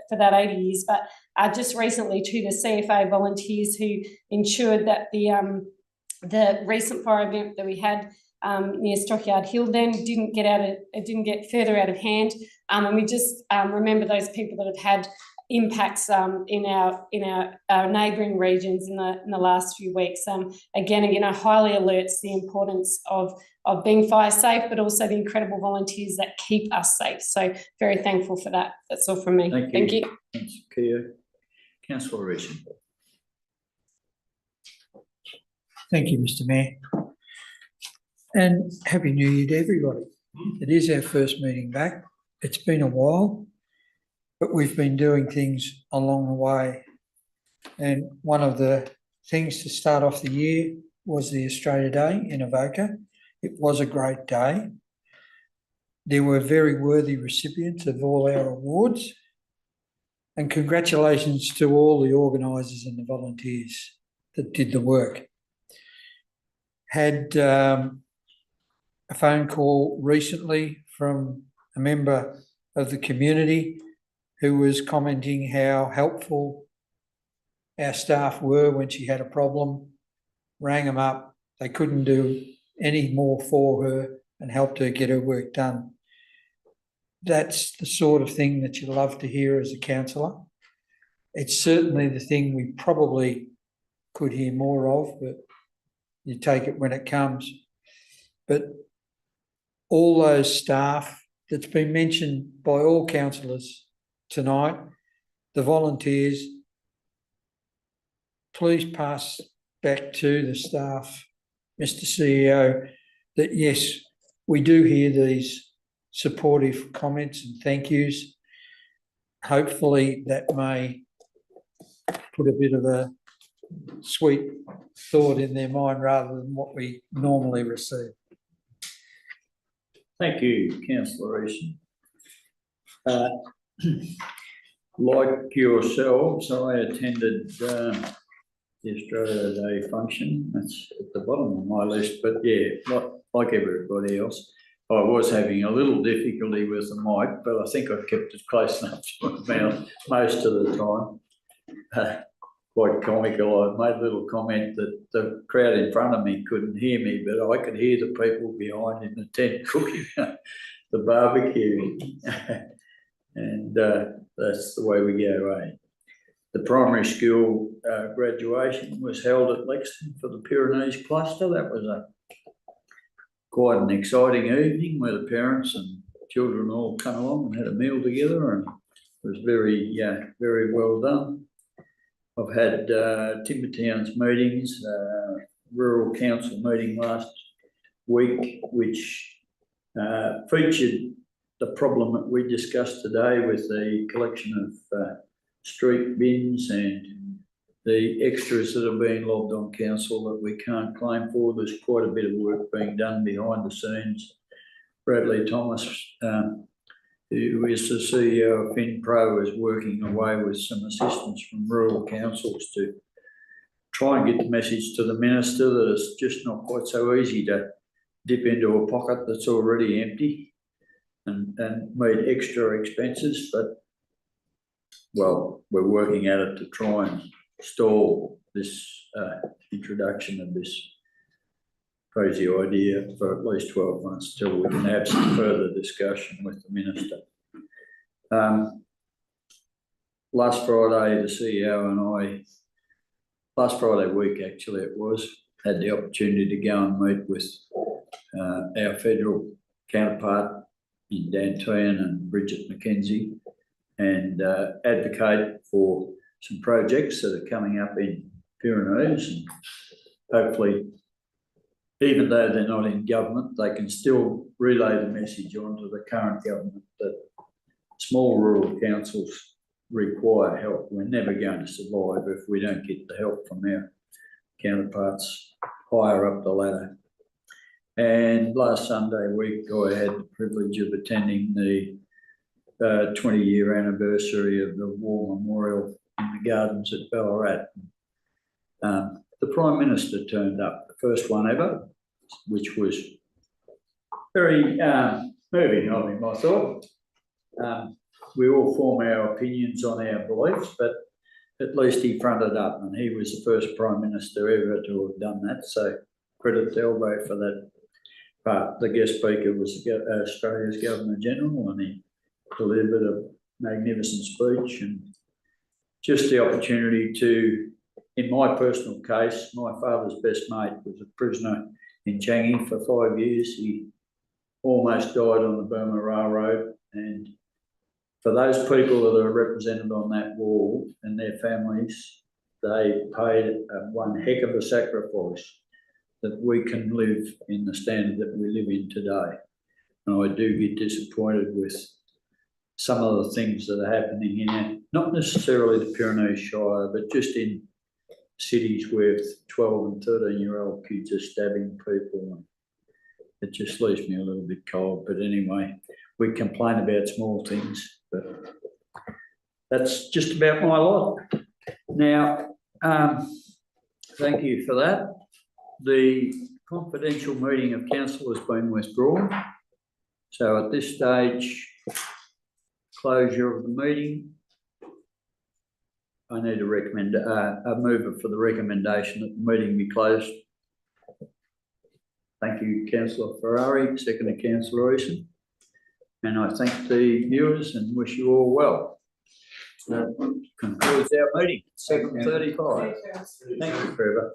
for that 80 years. But just recently too, the CFA volunteers who ensured that the recent fire event that we had near Stockyard Hill then didn't get further out of hand. And we just remember those people that have had impacts in our neighbouring regions in the last few weeks. Again, highly alerts the importance of being fire safe, but also the incredible volunteers that keep us safe. So very thankful for that. That's all from me. Thank you. Thanks, Kia. Councillor Reason. Thank you, Mr. Mayor. And Happy New Year to everybody. It is our first meeting back. It's been a while, but we've been doing things along the way. And one of the things to start off the year was the Australia Day in Avoca. It was a great day. There were very worthy recipients of all our awards. And congratulations to all the organisers and the volunteers that did the work. Had a phone call recently from a member of the community who was commenting how helpful our staff were when she had a problem, rang them up. They couldn't do any more for her and helped her get her work done. That's the sort of thing that you love to hear as a councillor. It's certainly the thing we probably could hear more of, but you take it when it comes. But all those staff that's been mentioned by all councillors tonight, the volunteers, please pass back to the staff, Mr. CEO, that yes, we do hear these supportive comments and thank yous. Hopefully that may put a bit of a sweet thought in their mind rather than what we normally receive. Thank you, Councillor Easton. Like yourselves, I attended the Australia Day function. That's at the bottom of my list, but yeah, like everybody else, I was having a little difficulty with the mic, but I think I kept it close enough to my mouth most of the time. Quite comical. I made a little comment that the crowd in front of me couldn't hear me, but I could hear the people behind in the tent cooking the barbecue. And that's the way we go, eh? The primary school graduation was held at Lexington for the Pyrenees cluster. That was quite an exciting evening where the parents and children all come along and had a meal together, and it was very, very well done. I've had Timbertown's meetings, Rural Council meeting last week, which featured the problem that we discussed today with the collection of street bins and the extras that are being logged on council that we can't claim for. There's quite a bit of work being done behind the scenes. Bradley Thomas, who is the CEO of FinPro, is working away with some assistance from rural councils to try and get the message to the minister that it's just not quite so easy to dip into a pocket that's already empty and meet extra expenses. But, well, we're working at it to try and stall this introduction of this crazy idea for at least 12 months till we can have some further discussion with the minister. Last Friday, the CEO and I, last Friday week actually it was, had the opportunity to go and meet with our federal counterpart in Dan Tehan and Bridget McKenzie and advocate for some projects that are coming up in Pyrenees, and hopefully, even though they're not in government, they can still relay the message onto the current government that small rural councils require help. We're never going to survive if we don't get the help from our counterparts higher up the ladder. And last Sunday week, I had the privilege of attending the 20-year anniversary of the War Memorial in the Gardens at Ballarat. The Prime Minister turned up, the first one ever, which was very moving on in my thought. We all form our opinions on our beliefs, but at least he fronted up, and he was the first Prime Minister ever to have done that, so credit to Elbo for that. But the guest speaker was Australia's Governor-General, and he delivered a magnificent speech, and just the opportunity to, in my personal case, my father's best mate was a prisoner in Changi for 5 years. He almost died on the Burma Railroad, and for those people that are represented on that wall and their families, they paid one heck of a sacrifice that we can live in the standard that we live in today. And I do get disappointed with some of the things that are happening in it, not necessarily the Pyrenees Shire, but just in cities where 12 and 13-year-old kids are stabbing people. It just leaves me a little bit cold. But anyway, we complain about small things, but that's just about my lot. Now, thank you for that. The confidential meeting of council has been withdrawn. So at this stage, closure of the meeting. I need to recommend a mover for the recommendation that the meeting be closed. Thank you, Councillor Ferrari, second to Councillor Eason. And I thank the viewers and wish you all well. That concludes our meeting, 7:35. Thank you, Trevor.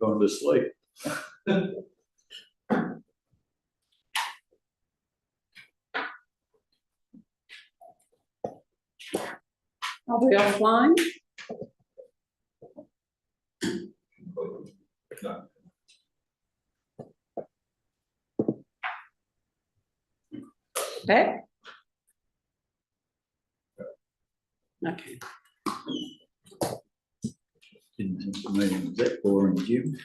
Gone to sleep. Are we offline? Okay. Okay. Didn't think the meeting was that boring, Jim.